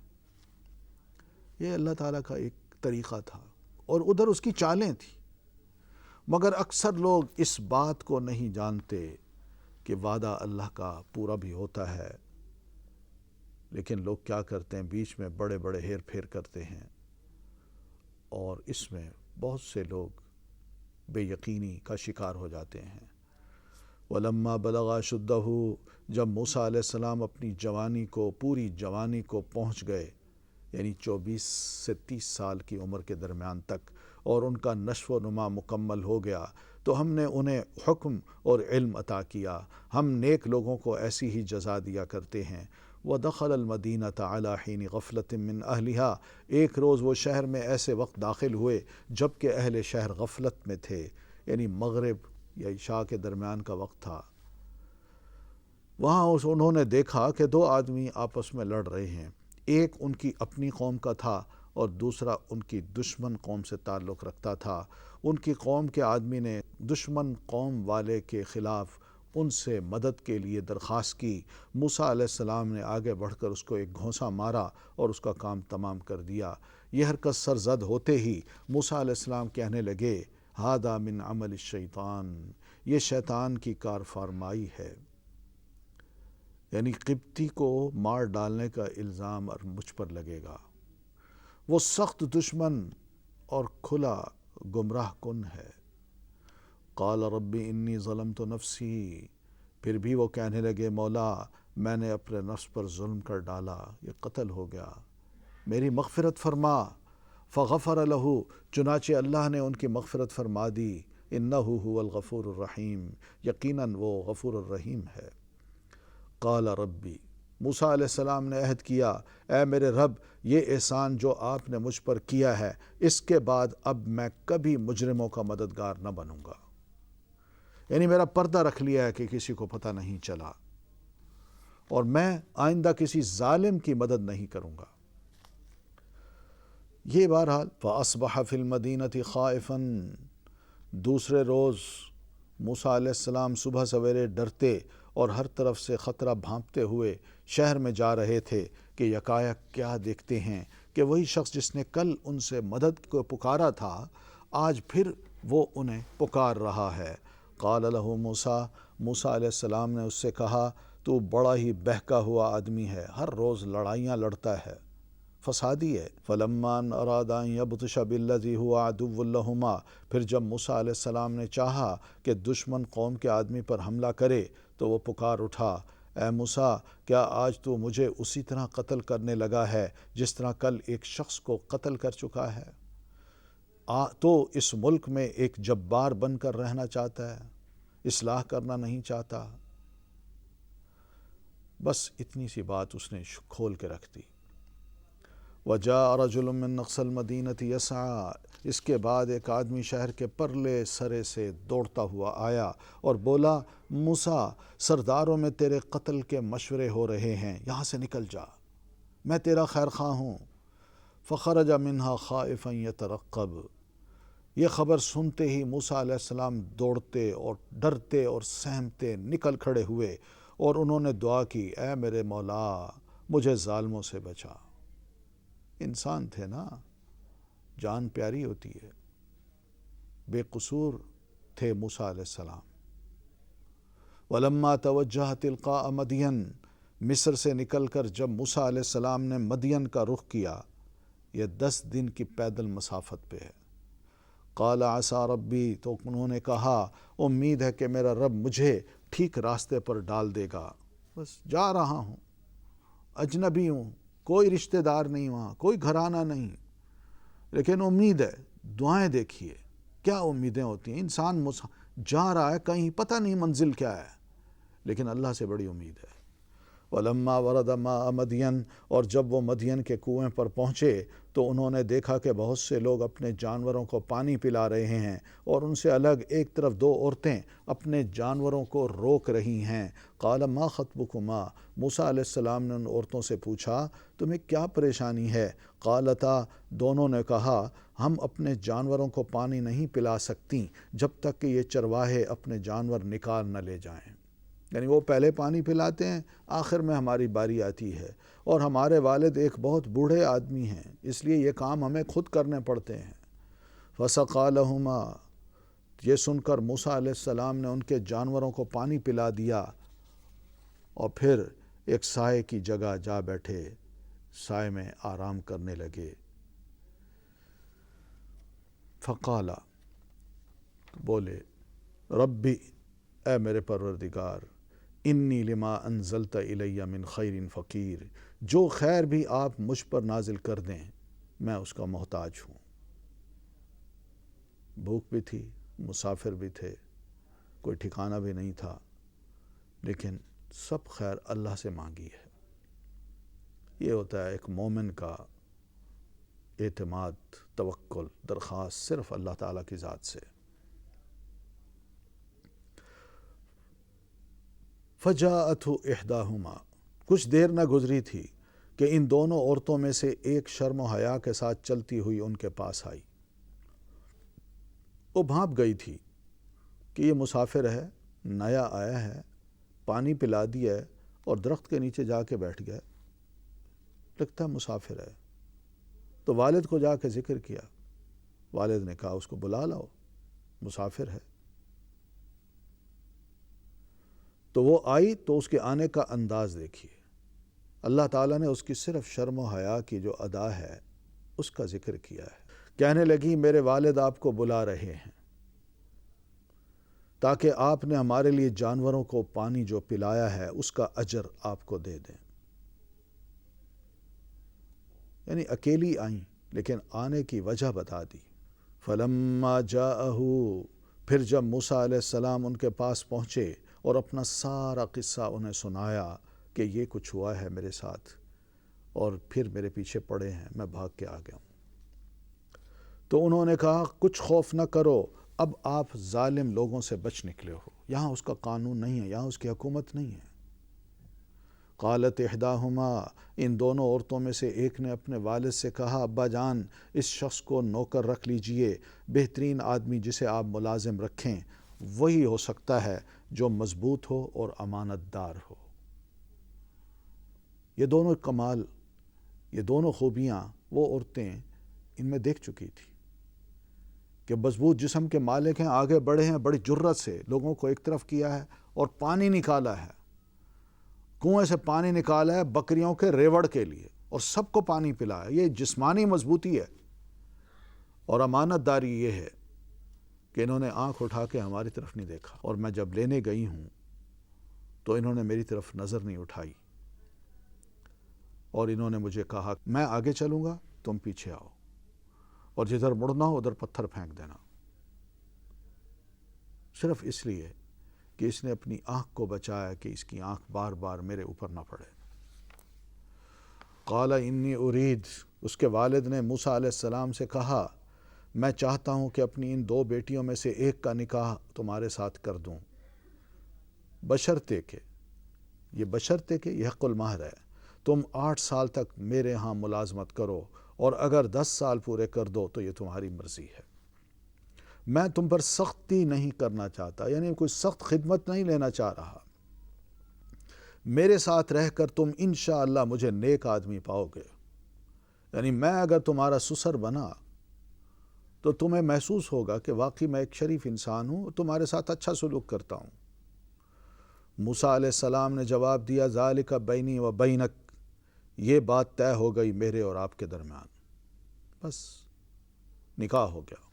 یہ اللہ تعالیٰ کا ایک طریقہ تھا اور ادھر اس کی چالیں تھیں. مگر اکثر لوگ اس بات کو نہیں جانتے کہ وعدہ اللہ کا پورا بھی ہوتا ہے، لیکن لوگ کیا کرتے ہیں بیچ میں بڑے بڑے ہیر پھیر کرتے ہیں، اور اس میں بہت سے لوگ بے یقینی کا شکار ہو جاتے ہیں. وَلَمَّا بَلَغَ أَشُدَّهُ، جب موسیٰ علیہ السلام اپنی جوانی کو، پوری جوانی کو پہنچ گئے، یعنی 24 سے 30 سال کی عمر کے درمیان تک، اور ان کا نشو و نما مکمل ہو گیا، تو ہم نے انہیں حکم اور علم عطا کیا. ہم نیک لوگوں کو ایسی ہی جزا دیا کرتے ہیں. وَدَخَلَ الْمَدِينَةَ عَلَى حِينِ غَفْلَةٍ مِّنْ أَهْلِهَا، ایک روز وہ شہر میں ایسے وقت داخل ہوئے جب کہ اہل شہر غفلت میں تھے، یعنی مغرب یا عشاء کے درمیان کا وقت تھا. وہاں انہوں نے دیکھا کہ دو آدمی آپس میں لڑ رہے ہیں، ایک ان کی اپنی قوم کا تھا اور دوسرا ان کی دشمن قوم سے تعلق رکھتا تھا. ان کی قوم کے آدمی نے دشمن قوم والے کے خلاف ان سے مدد کے لیے درخواست کی۔ موسیٰ علیہ السلام نے آگے بڑھ کر اس کو ایک گھونسا مارا اور اس کا کام تمام کر دیا۔ یہ حرکت سرزد ہوتے ہی موسیٰ علیہ السلام کہنے لگے ھذا من عمل الشیطان، یہ شیطان کی کار فرمائی ہے، یعنی قبطی کو مار ڈالنے کا الزام اور مجھ پر لگے گا۔ وہ سخت دشمن اور کھلا گمراہ کن ہے۔ قال رب انی ظلمت نفسی، پھر بھی وہ کہنے لگے مولا میں نے اپنے نفس پر ظلم کر ڈالا، یہ قتل ہو گیا، میری مغفرت فرما۔ فغفر لہ، چنانچہ اللہ نے ان کی مغفرت فرما دی۔ انہ هو الغفور الرحیم، یقیناً وہ غفور الرحیم ہے۔ قال ربی، موسیٰ علیہ السلام نے عہد کیا اے میرے رب، یہ احسان جو آپ نے مجھ پر کیا ہے، اس کے بعد اب میں کبھی مجرموں کا مددگار نہ بنوں گا، یعنی میرا پردہ رکھ لیا ہے کہ کسی کو پتہ نہیں چلا، اور میں آئندہ کسی ظالم کی مدد نہیں کروں گا۔ یہ بہرحال فَأَصْبَحَ فِي الْمَدِينَةِ خَائِفًا، دوسرے روز موسیٰ علیہ السلام صبح سویرے ڈرتے اور ہر طرف سے خطرہ بھانپتے ہوئے شہر میں جا رہے تھے کہ یکایک کیا دیکھتے ہیں کہ وہی شخص جس نے کل ان سے مدد کو پکارا تھا آج پھر وہ انہیں پکار رہا ہے۔ قال لہ موسیٰ، موسیٰ علیہ السلام نے اس سے کہا تو بڑا ہی بہکا ہوا آدمی ہے، ہر روز لڑائیاں لڑتا ہے، فسادی ہے۔ فلما ان اراد ان یبطش بالذی هو عدو لہما، پھر جب موسیٰ علیہ السلام نے چاہا کہ دشمن قوم کے آدمی پر حملہ کرے تو وہ پکار اٹھا اے موسیٰ، کیا آج تو مجھے اسی طرح قتل کرنے لگا ہے جس طرح کل ایک شخص کو قتل کر چکا ہے؟ تو اس ملک میں ایک جبار بن کر رہنا چاہتا ہے، اصلاح کرنا نہیں چاہتا۔ بس اتنی سی بات اس نے کھول کے رکھ دی۔ وَجَاءَ رَجُلٌ مِّن أَقْصَى الْمَدِينَةِ يَسْعَىٰ، اس کے بعد ایک آدمی شہر کے پرلے سرے سے دوڑتا ہوا آیا اور بولا موسیٰ، سرداروں میں تیرے قتل کے مشورے ہو رہے ہیں، یہاں سے نکل جا، میں تیرا خیر خواہ ہوں۔ فَخَرَجَ مِنْهَا خَائِفًا يَتَرَقَّبُ، یہ خبر سنتے ہی موسیٰ علیہ السلام دوڑتے اور ڈرتے اور سہمتے نکل کھڑے ہوئے اور انہوں نے دعا کی اے میرے مولا مجھے ظالموں سے بچا۔ انسان تھے نا، جان پیاری ہوتی ہے، بے قصور تھے موسیٰ علیہ السلام۔ وَلَمَّا تَوَجَّهَ تِلْقَاءَ مَدْيَنَ، مصر سے نکل کر جب موسیٰ علیہ السلام نے مدین کا رخ کیا، یہ 10 دن کی پیدل مسافت پہ ہے۔ قَالَ عَسَىٰ رَبِّي، تو انہوں نے کہا امید ہے کہ میرا رب مجھے ٹھیک راستے پر ڈال دے گا، بس جا رہا ہوں، اجنبی ہوں، کوئی رشتہ دار نہیں وہاں، کوئی گھرانہ نہیں، لیکن امید ہے۔ دعائیں دیکھیے کیا امیدیں ہوتی ہیں، انسان جا رہا ہے کہیں، پتہ نہیں منزل کیا ہے، لیکن اللہ سے بڑی امید ہے۔ وَلَمَّا وَرَدَ مَاءَ مَدْيَنَ، اور جب وہ مدین کے کنویں پر پہنچے تو انہوں نے دیکھا کہ بہت سے لوگ اپنے جانوروں کو پانی پلا رہے ہیں اور ان سے الگ ایک طرف 2 عورتیں اپنے جانوروں کو روک رہی ہیں۔ قَالَ مَا خَطْبُكُمَا، موسیٰ علیہ السلام نے ان عورتوں سے پوچھا تمہیں کیا پریشانی ہے؟ قالتا، دونوں نے کہا ہم اپنے جانوروں کو پانی نہیں پلا سکتی جب تک کہ یہ چرواہے اپنے جانور نکال نہ لے جائیں، یعنی وہ پہلے پانی پلاتے ہیں، آخر میں ہماری باری آتی ہے، اور ہمارے والد ایک بہت بوڑھے آدمی ہیں، اس لیے یہ کام ہمیں خود کرنے پڑتے ہیں۔ فَسَقَىٰ لَهُمَا، یہ سن کر موسیٰ علیہ السلام نے ان کے جانوروں کو پانی پلا دیا اور پھر ایک سائے کی جگہ جا بیٹھے، سائے میں آرام کرنے لگے۔ فقالا، بولے ربی، اے میرے پروردگار، انی لما انزلت الی من خیر فقیر، جو خیر بھی آپ مجھ پر نازل کر دیں میں اس کا محتاج ہوں۔ بھوک بھی تھی، مسافر بھی تھے، کوئی ٹھکانہ بھی نہیں تھا، لیکن سب خیر اللہ سے مانگی ہے۔ یہ ہوتا ہے ایک مومن کا اعتماد، توکل، درخواست صرف اللہ تعالیٰ کی ذات سے۔ فَجَاءَتْهُ إِحْدَاهُمَا، کچھ دیر نہ گزری تھی کہ ان دونوں عورتوں میں سے ایک شرم و حیا کے ساتھ چلتی ہوئی ان کے پاس آئی۔ وہ بھانپ گئی تھی کہ یہ مسافر ہے نیا آیا ہے، پانی پلا دیا ہے اور درخت کے نیچے جا کے بیٹھ گیا، لگتا ہے مسافر ہے۔ تو والد کو جا کے ذکر کیا، والد نے کہا اس کو بلا لاؤ، مسافر ہے۔ تو وہ آئی تو اس کے آنے کا انداز دیکھیے، اللہ تعالیٰ نے اس کی صرف شرم و حیا کی جو ادا ہے اس کا ذکر کیا ہے۔ کہنے لگی میرے والد آپ کو بلا رہے ہیں تاکہ آپ نے ہمارے لیے جانوروں کو پانی جو پلایا ہے اس کا اجر آپ کو دے دیں۔ یعنی اکیلی آئیں لیکن آنے کی وجہ بتا دی۔ فلما جاءہ، پھر جب موسیٰ علیہ السلام ان کے پاس پہنچے اور اپنا سارا قصہ انہیں سنایا کہ یہ کچھ ہوا ہے میرے ساتھ اور پھر میرے پیچھے پڑے ہیں، میں بھاگ کے آ گیا ہوں، تو انہوں نے کہا کچھ خوف نہ کرو، اب آپ ظالم لوگوں سے بچ نکلے ہو، یہاں اس کا قانون نہیں ہے، یہاں اس کی حکومت نہیں ہے۔ قالت احداہما، ان دونوں عورتوں میں سے ایک نے اپنے والد سے کہا ابا جان اس شخص کو نوکر رکھ لیجئے، بہترین آدمی جسے آپ ملازم رکھیں وہی ہو سکتا ہے جو مضبوط ہو اور امانت دار ہو۔ یہ دونوں کمال، یہ دونوں خوبیاں وہ عورتیں ان میں دیکھ چکی تھی کہ مضبوط جسم کے مالک ہیں، آگے بڑھے ہیں، بڑی جرت سے لوگوں کو ایک طرف کیا ہے اور پانی نکالا ہے، کنویں سے پانی نکالا ہے بکریوں کے ریوڑ کے لیے اور سب کو پانی پلایا۔ یہ جسمانی مضبوطی ہے۔ اور امانت داری یہ ہے کہ انہوں نے آنکھ اٹھا کے ہماری طرف نہیں دیکھا، اور میں جب لینے گئی ہوں تو انہوں نے میری طرف نظر نہیں اٹھائی، اور انہوں نے مجھے کہا میں آگے چلوں گا تم پیچھے آؤ، اور جدھر مڑنا ہو ادھر پتھر پھینک دینا، صرف اس لیے کہ اس نے اپنی آنکھ کو بچایا کہ اس کی آنکھ بار بار میرے اوپر نہ پڑے۔ قال انی ارید، اس کے والد نے موسیٰ علیہ السلام سے کہا میں چاہتا ہوں کہ اپنی ان دو بیٹیوں میں سے ایک کا نکاح تمہارے ساتھ کر دوں، بشرطے کہ یہ حق المہر ہے، تم 8 سال تک میرے ہاں ملازمت کرو، اور اگر 10 سال پورے کر دو تو یہ تمہاری مرضی ہے۔ میں تم پر سختی نہیں کرنا چاہتا، یعنی کوئی سخت خدمت نہیں لینا چاہ رہا، میرے ساتھ رہ کر تم انشاءاللہ مجھے نیک آدمی پاؤ گے۔ یعنی میں اگر تمہارا سسر بنا تو تمہیں محسوس ہوگا کہ واقعی میں ایک شریف انسان ہوں، تمہارے ساتھ اچھا سلوک کرتا ہوں۔ موسیٰ علیہ السلام نے جواب دیا ذالک بینی و بینک، یہ بات طے ہو گئی میرے اور آپ کے درمیان، بس نکاح ہو گیا۔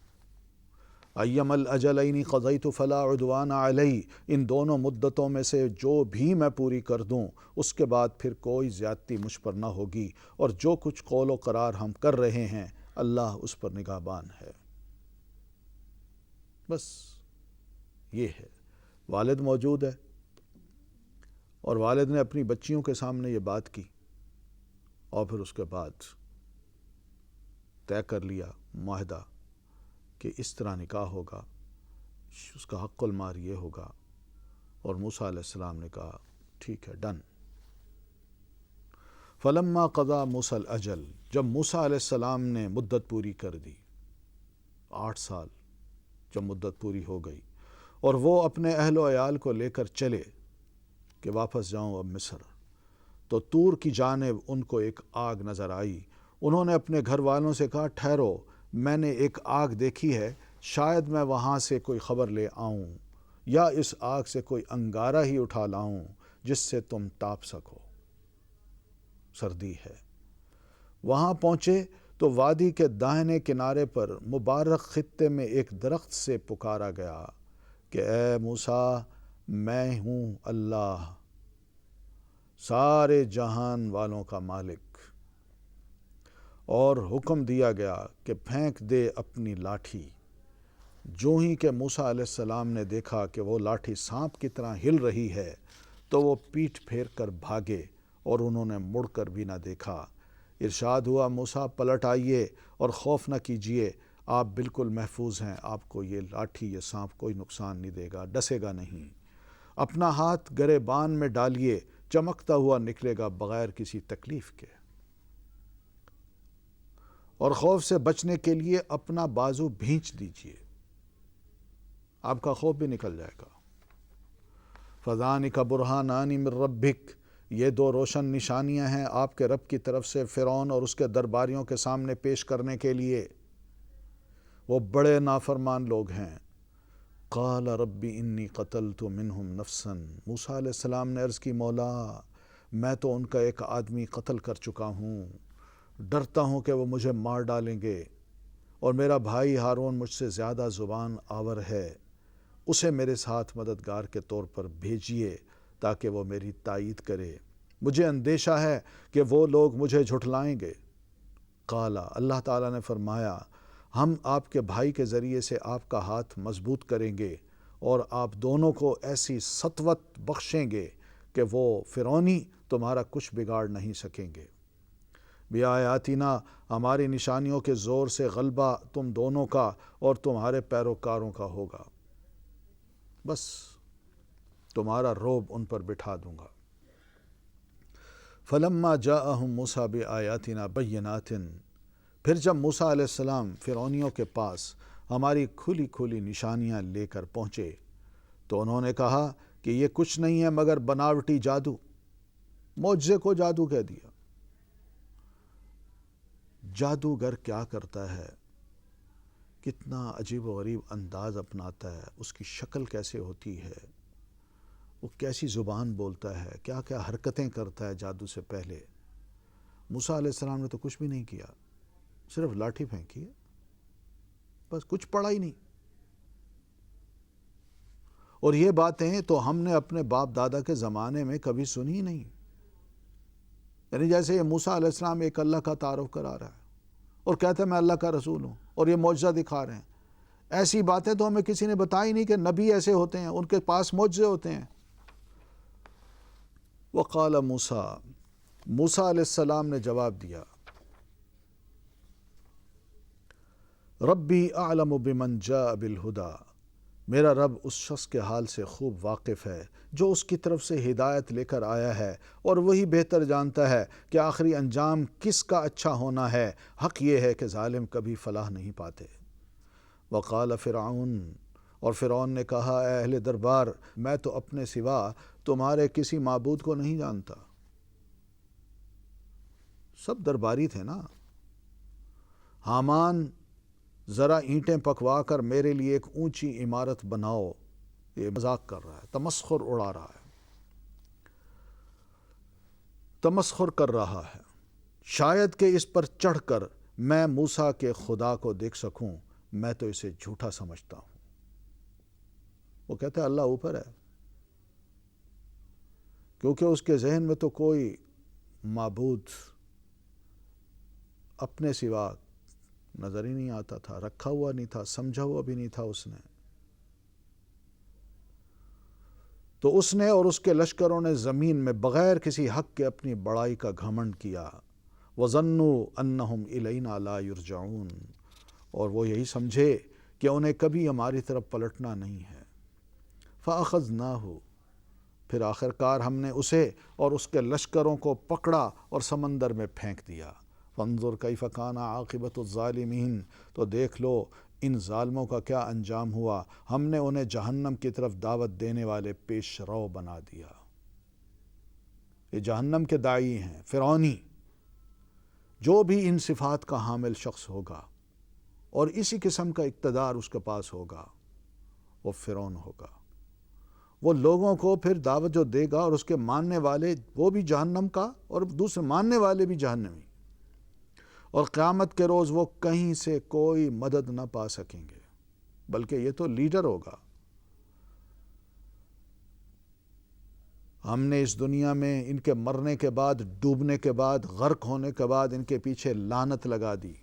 ایم الاجلین قضیت فلا عدوان علی، ان دونوں مدتوں میں سے جو بھی میں پوری کر دوں اس کے بعد پھر کوئی زیادتی مجھ پر نہ ہوگی، اور جو کچھ قول و قرار ہم کر رہے ہیں اللہ اس پر نگہبان ہے۔ بس یہ ہے، والد موجود ہے اور والد نے اپنی بچیوں کے سامنے یہ بات کی، اور پھر اس کے بعد طے کر لیا معاہدہ کہ اس طرح نکاح ہوگا، اس کا حق المہر یہ ہوگا، اور موسیٰ علیہ السلام نے کہا ٹھیک ہے ڈن۔ فلما قضا موسیٰ الاجل، جب موسیٰ علیہ السلام نے مدت پوری کر دی، 8 سال جب مدت پوری ہو گئی اور وہ اپنے اہل و عیال کو لے کر چلے کہ واپس جاؤں اب مصر، تو طور کی جانب ان کو ایک آگ نظر آئی۔ انہوں نے اپنے گھر والوں سے کہا ٹھہرو، میں نے ایک آگ دیکھی ہے، شاید میں وہاں سے کوئی خبر لے آؤں یا اس آگ سے کوئی انگارہ ہی اٹھا لاؤں جس سے تم تاپ سکو، سردی ہے۔ وہاں پہنچے تو وادی کے داہنے کنارے پر مبارک خطے میں ایک درخت سے پکارا گیا کہ اے موسیٰ، میں ہوں اللہ، سارے جہان والوں کا مالک، اور حکم دیا گیا کہ پھینک دے اپنی لاٹھی۔ جو ہی کہ موسیٰ علیہ السلام نے دیکھا کہ وہ لاٹھی سانپ کی طرح ہل رہی ہے تو وہ پیٹھ پھیر کر بھاگے اور انہوں نے مڑ کر بھی نہ دیکھا۔ ارشاد ہوا موسیٰ پلٹ آئیے اور خوف نہ کیجیے، آپ بالکل محفوظ ہیں، آپ کو یہ لاٹھی یہ سانپ کوئی نقصان نہیں دے گا، ڈسے گا نہیں۔ اپنا ہاتھ گریبان میں ڈالیے، چمکتا ہوا نکلے گا بغیر کسی تکلیف کے، اور خوف سے بچنے کے لیے اپنا بازو بھینچ دیجیے، آپ کا خوف بھی نکل جائے گا۔ فَذَانِكَ بُرْهَانَانِ مِن رَبِّكَ، یہ دو روشن نشانیاں ہیں آپ کے رب کی طرف سے فرعون اور اس کے درباریوں کے سامنے پیش کرنے کے لیے، وہ بڑے نافرمان لوگ ہیں۔ قال رب انی قتلت منہم نفسا، موسیٰ علیہ السلام نے عرض کی مولا میں تو ان کا ایک آدمی قتل کر چکا ہوں، ڈرتا ہوں کہ وہ مجھے مار ڈالیں گے، اور میرا بھائی ہارون مجھ سے زیادہ زبان آور ہے، اسے میرے ساتھ مددگار کے طور پر بھیجیے تاکہ وہ میری تائید کرے، مجھے اندیشہ ہے کہ وہ لوگ مجھے جھٹلائیں گے۔ قال، اللہ تعالیٰ نے فرمایا ہم آپ کے بھائی کے ذریعے سے آپ کا ہاتھ مضبوط کریں گے اور آپ دونوں کو ایسی سطوت بخشیں گے کہ وہ فرعونی تمہارا کچھ بگاڑ نہیں سکیں گے۔ بِآیاتنا، ہماری نشانیوں کے زور سے غلبہ تم دونوں کا اور تمہارے پیروکاروں کا ہوگا، بس تمہارا رعب ان پر بٹھا دوں گا۔ فلما جاءہم موسیٰ بآیاتنا بینات، پھر جب موسیٰ علیہ السلام فرعونیوں کے پاس ہماری کھلی کھلی نشانیاں لے کر پہنچے تو انہوں نے کہا کہ یہ کچھ نہیں ہے مگر بناوٹی جادو، معجزے کو جادو کہہ دیا۔ جادوگر کیا کرتا ہے، کتنا عجیب و غریب انداز اپناتا ہے، اس کی شکل کیسے ہوتی ہے، وہ کیسی زبان بولتا ہے، کیا کیا حرکتیں کرتا ہے جادو سے پہلے۔ موسیٰ علیہ السلام نے تو کچھ بھی نہیں کیا، صرف لاٹھی پھینکی ہے، بس کچھ پڑا ہی نہیں۔ اور یہ باتیں تو ہم نے اپنے باپ دادا کے زمانے میں کبھی سنی ہی نہیں، یعنی جیسے یہ موسیٰ علیہ السلام ایک اللہ کا تعارف کرا رہا ہے اور کہتا ہے میں اللہ کا رسول ہوں اور یہ معجزہ دکھا رہے ہیں۔ ایسی باتیں تو ہمیں کسی نے بتائی نہیں کہ نبی ایسے ہوتے ہیں، ان کے پاس معجزے ہوتے ہیں۔ وقال موسیٰ، موسیٰ علیہ السلام نے جواب دیا، ربی اعلم بمن جاء بالہدی، میرا رب اس شخص کے حال سے خوب واقف ہے جو اس کی طرف سے ہدایت لے کر آیا ہے، اور وہی بہتر جانتا ہے کہ آخری انجام کس کا اچھا ہونا ہے۔ حق یہ ہے کہ ظالم کبھی فلاح نہیں پاتے۔ وقال فرعون، اور فرعون نے کہا اے اہل دربار، میں تو اپنے سوا تمہارے کسی معبود کو نہیں جانتا۔ سب درباری تھے نا۔ حامان ذرا اینٹیں پکوا کر میرے لیے ایک اونچی عمارت بناؤ، یہ مذاق کر رہا ہے، تمسخر اڑا رہا ہے، تمسخر کر رہا ہے۔ شاید کہ اس پر چڑھ کر میں موسیٰ کے خدا کو دیکھ سکوں، میں تو اسے جھوٹا سمجھتا ہوں۔ وہ کہتا ہے اللہ اوپر ہے، کیونکہ اس کے ذہن میں تو کوئی معبود اپنے سوا نظر ہی نہیں آتا تھا، رکھا ہوا نہیں تھا، سمجھا ہوا بھی نہیں تھا اس نے۔ تو اس نے اور اس کے لشکروں نے زمین میں بغیر کسی حق کے اپنی بڑائی کا گھمنڈ کیا۔ وَظَنُّوا أَنَّهُمْ إِلَيْنَا لَا يُرْجَعُونَ، اور وہ یہی سمجھے کہ انہیں کبھی ہماری طرف پلٹنا نہیں ہے۔ فَأَخَذْنَاهُ، پھر آخرکار ہم نے اسے اور اس کے لشکروں کو پکڑا اور سمندر میں پھینک دیا۔ فانظر کیف کان عاقبۃ الظالمین، تو دیکھ لو ان ظالموں کا کیا انجام ہوا، ہم نے انہیں جہنم کی طرف دعوت دینے والے پیش رو بنا دیا۔ یہ جہنم کے داعی ہیں، فرعونی۔ جو بھی ان صفات کا حامل شخص ہوگا اور اسی قسم کا اقتدار اس کے پاس ہوگا، وہ فرعون ہوگا۔ وہ لوگوں کو پھر دعوت جو دے گا اور اس کے ماننے والے وہ بھی جہنم کا اور دوسرے ماننے والے بھی جہنمی، اور قیامت کے روز وہ کہیں سے کوئی مدد نہ پا سکیں گے، بلکہ یہ تو لیڈر ہوگا۔ ہم نے اس دنیا میں ان کے مرنے کے بعد، ڈوبنے کے بعد، غرق ہونے کے بعد ان کے پیچھے لعنت لگا دی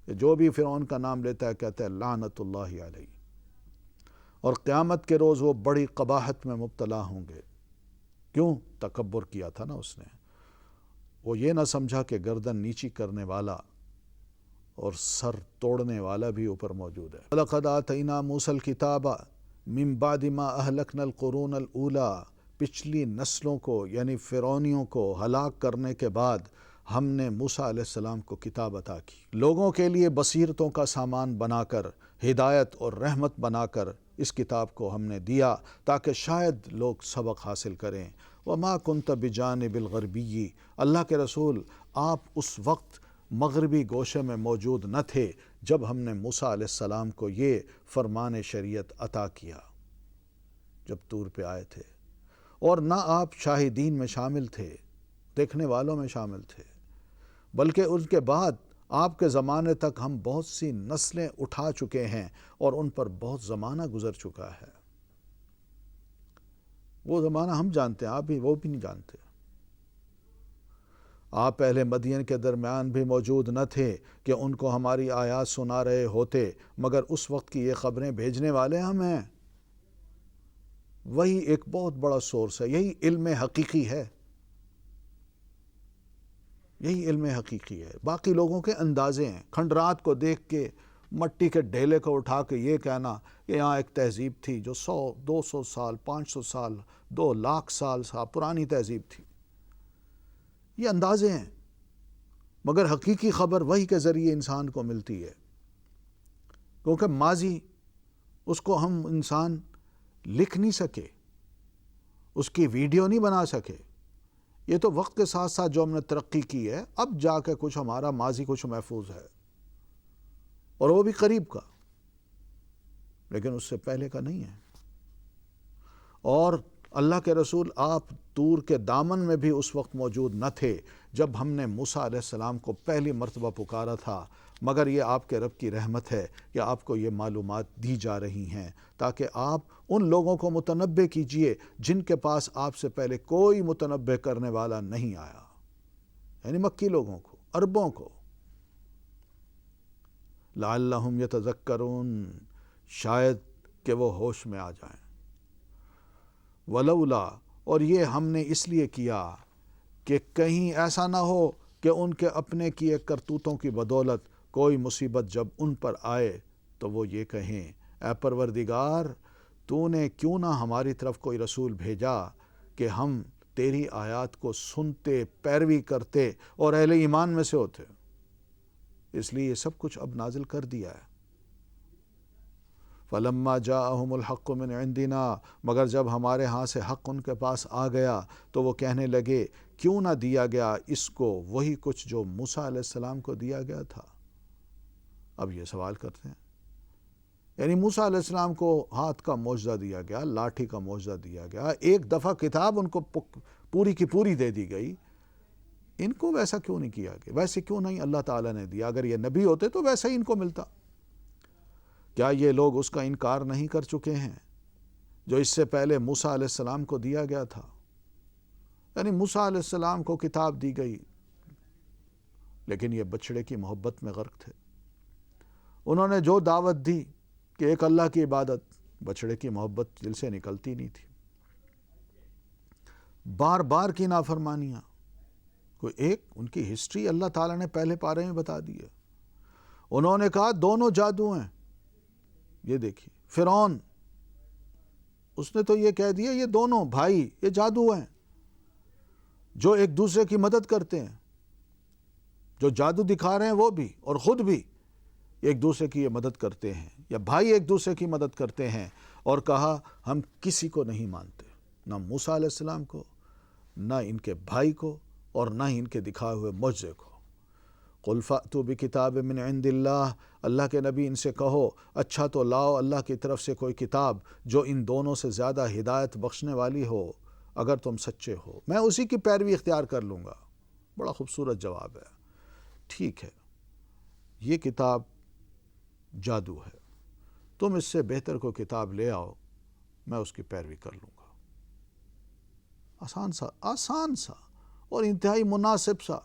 کہ جو بھی فرعون کا نام لیتا ہے کہتا ہے لعنت اللہ علیہ، اور قیامت کے روز وہ بڑی قباحت میں مبتلا ہوں گے۔ کیوں؟ تکبر کیا تھا نا اس نے، وہ یہ نہ سمجھا کہ گردن نیچی کرنے والا اور سر توڑنے والا بھی اوپر موجود ہے۔ وَلَقَدْ آتَيْنَا مُوسَى الْكِتَابَ مِن بَعْدِ مَا أَهْلَكْنَا الْقُرُونَ الْأُولَى، پچھلی نسلوں کو یعنی فرعونیوں کو ہلاک کرنے کے بعد ہم نے موسیٰ علیہ السلام کو کتاب عطا کی، لوگوں کے لیے بصیرتوں کا سامان بنا کر، ہدایت اور رحمت بنا کر اس کتاب کو ہم نے دیا تاکہ شاید لوگ سبق حاصل کریں۔ وما کنت بجانب الغربی، اللہ کے رسول آپ اس وقت مغربی گوشے میں موجود نہ تھے جب ہم نے موسیٰ علیہ السلام کو یہ فرمان شریعت عطا کیا، جب طور پہ آئے تھے، اور نہ آپ شاہدین میں شامل تھے، دیکھنے والوں میں شامل تھے، بلکہ ان کے بعد آپ کے زمانے تک ہم بہت سی نسلیں اٹھا چکے ہیں اور ان پر بہت زمانہ گزر چکا ہے۔ وہ زمانہ ہم جانتے ہیں، آپ بھی وہ بھی نہیں جانتے۔ آپ پہلے مدین کے درمیان بھی موجود نہ تھے کہ ان کو ہماری آیات سنا رہے ہوتے، مگر اس وقت کی یہ خبریں بھیجنے والے ہم ہیں۔ وہی ایک بہت بڑا سورس ہے، یہی علم حقیقی ہے، یہی علم حقیقی ہے۔ باقی لوگوں کے اندازے ہیں، کھنڈرات کو دیکھ کے، مٹی کے ڈھیلے کو اٹھا کے یہ کہنا کہ یہاں ایک تہذیب تھی جو 100 200 سال 500 سال 2 لاکھ سال پرانی تہذیب تھی، یہ اندازے ہیں، مگر حقیقی خبر وحی کے ذریعے انسان کو ملتی ہے، کیونکہ ماضی اس کو ہم انسان لکھ نہیں سکے، اس کی ویڈیو نہیں بنا سکے۔ یہ تو وقت کے ساتھ ساتھ جو ہم نے ترقی کی ہے، اب جا کے کچھ ہمارا ماضی کچھ محفوظ ہے، اور وہ بھی قریب کا، لیکن اس سے پہلے کا نہیں ہے۔ اور اللہ کے رسول آپ طور کے دامن میں بھی اس وقت موجود نہ تھے جب ہم نے موسیٰ علیہ السلام کو پہلی مرتبہ پکارا تھا، مگر یہ آپ کے رب کی رحمت ہے کہ آپ کو یہ معلومات دی جا رہی ہیں تاکہ آپ ان لوگوں کو متنبہ کیجئے جن کے پاس آپ سے پہلے کوئی متنبہ کرنے والا نہیں آیا، یعنی مکی لوگوں کو، عربوں کو۔ لعلہم یتذکرون، شاید کہ وہ ہوش میں آ جائیں۔ ولولا، اور یہ ہم نے اس لیے کیا کہ کہیں ایسا نہ ہو کہ ان کے اپنے کیے کرتوتوں کی بدولت کوئی مصیبت جب ان پر آئے تو وہ یہ کہیں، اے پروردگار تو نے کیوں نہ ہماری طرف کوئی رسول بھیجا کہ ہم تیری آیات کو سنتے، پیروی کرتے اور اہل ایمان میں سے ہوتے۔ اس لیے یہ سب کچھ اب نازل کر دیا ہے۔ فَلَمَّا جَاءَهُمُ الْحَقُّ مِنْ عِنْدِنَا، مگر جب ہمارے ہاں سے حق ان کے پاس آ گیا تو وہ کہنے لگے کیوں نہ دیا گیا اس کو وہی کچھ جو موسیٰ علیہ السلام کو دیا گیا تھا۔ اب یہ سوال کرتے ہیں، یعنی موسیٰ علیہ السلام کو ہاتھ کا معجزہ دیا گیا، لاٹھی کا معجزہ دیا گیا، ایک دفعہ کتاب ان کو پوری کی پوری دے دی گئی، ان کو ویسا کیوں نہیں کیا گیا؟ ویسے کیوں نہیں اللہ تعالیٰ نے دیا؟ اگر یہ نبی ہوتے تو ویسا ہی ان کو ملتا۔ کیا یہ لوگ اس کا انکار نہیں کر چکے ہیں جو اس سے پہلے موسیٰ علیہ السلام کو دیا گیا تھا؟ یعنی موسیٰ علیہ السلام کو کتاب دی گئی، لیکن یہ بچڑے کی محبت میں غرق تھے۔ انہوں نے جو دعوت دی کہ ایک اللہ کی عبادت، بچڑے کی محبت دل سے نکلتی نہیں تھی۔ بار بار کی نافرمانیاں، کوئی ایک ان کی ہسٹری اللہ تعالیٰ نے پہلے پارے میں بتا دی ہے۔ انہوں نے کہا دونوں جادو ہیں، یہ دیکھیے فرعون، اس نے تو یہ کہہ دیا یہ دونوں بھائی یہ جادو ہیں جو ایک دوسرے کی مدد کرتے ہیں، جو جادو دکھا رہے ہیں وہ بھی اور خود بھی ایک دوسرے کی یہ مدد کرتے ہیں، یا بھائی ایک دوسرے کی مدد کرتے ہیں۔ اور کہا ہم کسی کو نہیں مانتے، نہ موسیٰ علیہ السلام کو، نہ ان کے بھائی کو، اور نہ ہی ان کے دکھائے ہوئے معجزے کو۔ قُلْ فَأْتُوا بِكِتَابٍ مِّنْ عِنْدِ اللَّهِ، اللہ کے نبی ان سے کہو اچھا تو لاؤ اللہ کی طرف سے کوئی کتاب جو ان دونوں سے زیادہ ہدایت بخشنے والی ہو، اگر تم سچے ہو میں اسی کی پیروی اختیار کر لوں گا۔ بڑا خوبصورت جواب ہے۔ ٹھیک ہے، یہ کتاب جادو ہے، تم اس سے بہتر کوئی کتاب لے آؤ، میں اس کی پیروی کر لوں گا۔ آسان سا اور انتہائی مناسب سا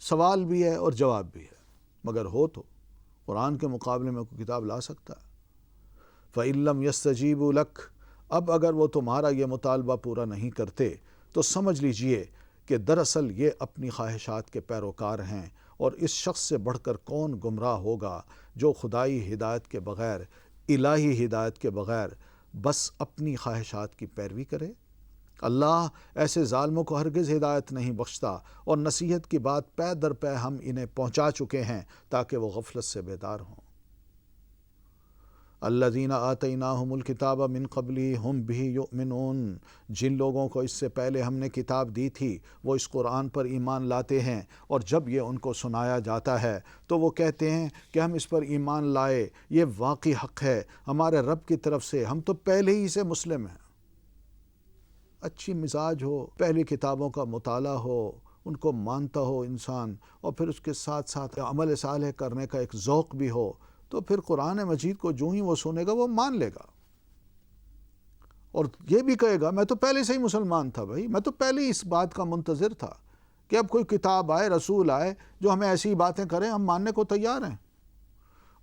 سوال بھی ہے اور جواب بھی ہے، مگر ہو تو قرآن کے مقابلے میں کوئی کتاب لا سکتا ہے؟ فَإِن لَّمْ يَسْتَجِيبُوا لَكَ، اب اگر وہ تمہارا یہ مطالبہ پورا نہیں کرتے تو سمجھ لیجئے کہ دراصل یہ اپنی خواہشات کے پیروکار ہیں، اور اس شخص سے بڑھ کر کون گمراہ ہوگا جو خدائی ہدایت کے بغیر، الہی ہدایت کے بغیر بس اپنی خواہشات کی پیروی کرے۔ اللہ ایسے ظالموں کو ہرگز ہدایت نہیں بخشتا، اور نصیحت کی بات پے در پے ہم انہیں پہنچا چکے ہیں تاکہ وہ غفلت سے بیدار ہوں۔ الذین آتیناہم الکتاب من قبلہ ہم بہ یؤمنون، جن لوگوں کو اس سے پہلے ہم نے کتاب دی تھی وہ اس قرآن پر ایمان لاتے ہیں، اور جب یہ ان کو سنایا جاتا ہے تو وہ کہتے ہیں کہ ہم اس پر ایمان لائے، یہ واقعی حق ہے ہمارے رب کی طرف سے، ہم تو پہلے ہی سے مسلم ہیں۔ اچھی مزاج ہو، پہلی کتابوں کا مطالعہ ہو، ان کو مانتا ہو انسان، اور پھر اس کے ساتھ ساتھ عمل صالح کرنے کا ایک ذوق بھی ہو، تو پھر قرآن مجید کو جو ہی وہ سنے گا وہ مان لے گا، اور یہ بھی کہے گا میں تو پہلے سے ہی مسلمان تھا بھائی، میں تو پہلے ہی اس بات کا منتظر تھا کہ اب کوئی کتاب آئے، رسول آئے جو ہمیں ایسی باتیں کریں، ہم ماننے کو تیار ہیں۔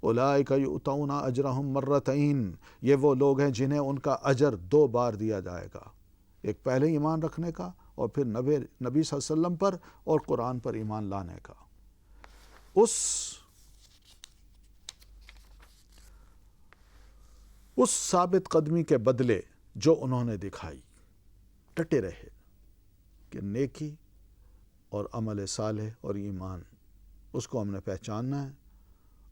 اولئک یؤتون اجرہم مرتین، یہ وہ لوگ ہیں جنہیں ان کا اجر 2 بار دیا جائے گا، ایک پہلے ایمان رکھنے کا، اور پھر نبی صلی اللہ علیہ وسلم پر اور قرآن پر ایمان لانے کا۔ اس ثابت قدمی کے بدلے جو انہوں نے دکھائی، ڈٹے رہے کہ نیکی اور عمل صالح اور ایمان، اس کو ہم نے پہچاننا ہے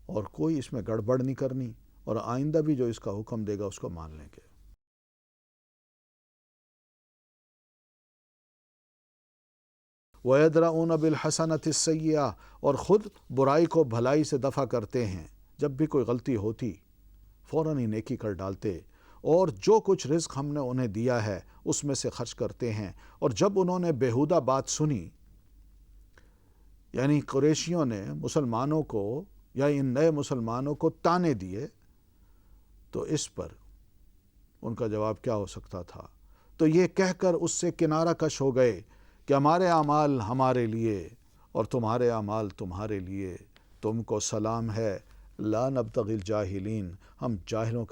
اور کوئی اس میں گڑبڑ نہیں کرنی، اور آئندہ بھی جو اس کا حکم دے گا اس کو مان لیں گے۔ وَيَدْرَؤُونَ بِالْحَسَنَةِ السَّيِّئَةَ، اور خود برائی کو بھلائی سے دفع کرتے ہیں، جب بھی کوئی غلطی ہوتی فوراً ہی نیکی کر ڈالتے، اور جو کچھ رزق ہم نے انہیں دیا ہے اس میں سے خرچ کرتے ہیں۔ اور جب انہوں نے بیہودہ بات سنی، یعنی قریشیوں نے مسلمانوں کو یا ان نئے مسلمانوں کو تانے دیے، تو اس پر ان کا جواب کیا ہو سکتا تھا؟ تو یہ کہہ کر اس سے کنارہ کش ہو گئے کہ ہمارے اعمال ہمارے لیے اور تمہارے اعمال تمہارے لیے، تم کو سلام ہے، لا نبتغی الجاہلین، ہم جاہلوں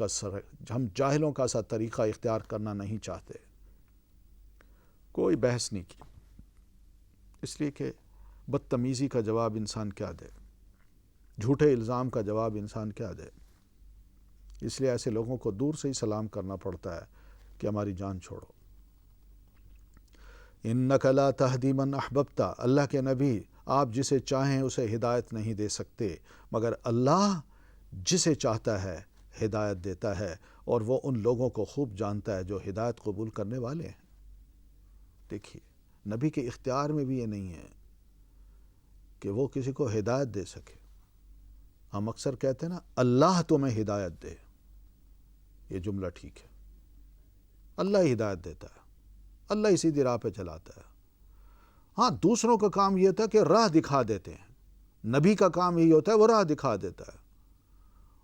کا سا طریقہ اختیار کرنا نہیں چاہتے۔ کوئی بحث نہیں کی، اس لیے کہ بدتمیزی کا جواب انسان کیا دے، جھوٹے الزام کا جواب انسان کیا دے، اس لیے ایسے لوگوں کو دور سے ہی سلام کرنا پڑتا ہے کہ ہماری جان چھوڑو۔ انک لا تہدی من احببت، اللہ کے نبی آپ جسے چاہیں اسے ہدایت نہیں دے سکتے، مگر اللہ جسے چاہتا ہے ہدایت دیتا ہے، اور وہ ان لوگوں کو خوب جانتا ہے جو ہدایت قبول کرنے والے ہیں۔ دیکھیے، نبی کے اختیار میں بھی یہ نہیں ہے کہ وہ کسی کو ہدایت دے سکے۔ ہم اکثر کہتے ہیں نا اللہ تمہیں ہدایت دے، یہ جملہ ٹھیک ہے، اللہ ہی ہدایت دیتا ہے، اللہ ہی سیدھی راہ پہ چلاتا ہے۔ ہاں، دوسروں کا کام یہ تھا کہ راہ دکھا دیتے ہیں، نبی کا کام یہی ہوتا ہے وہ راہ دکھا دیتا ہے،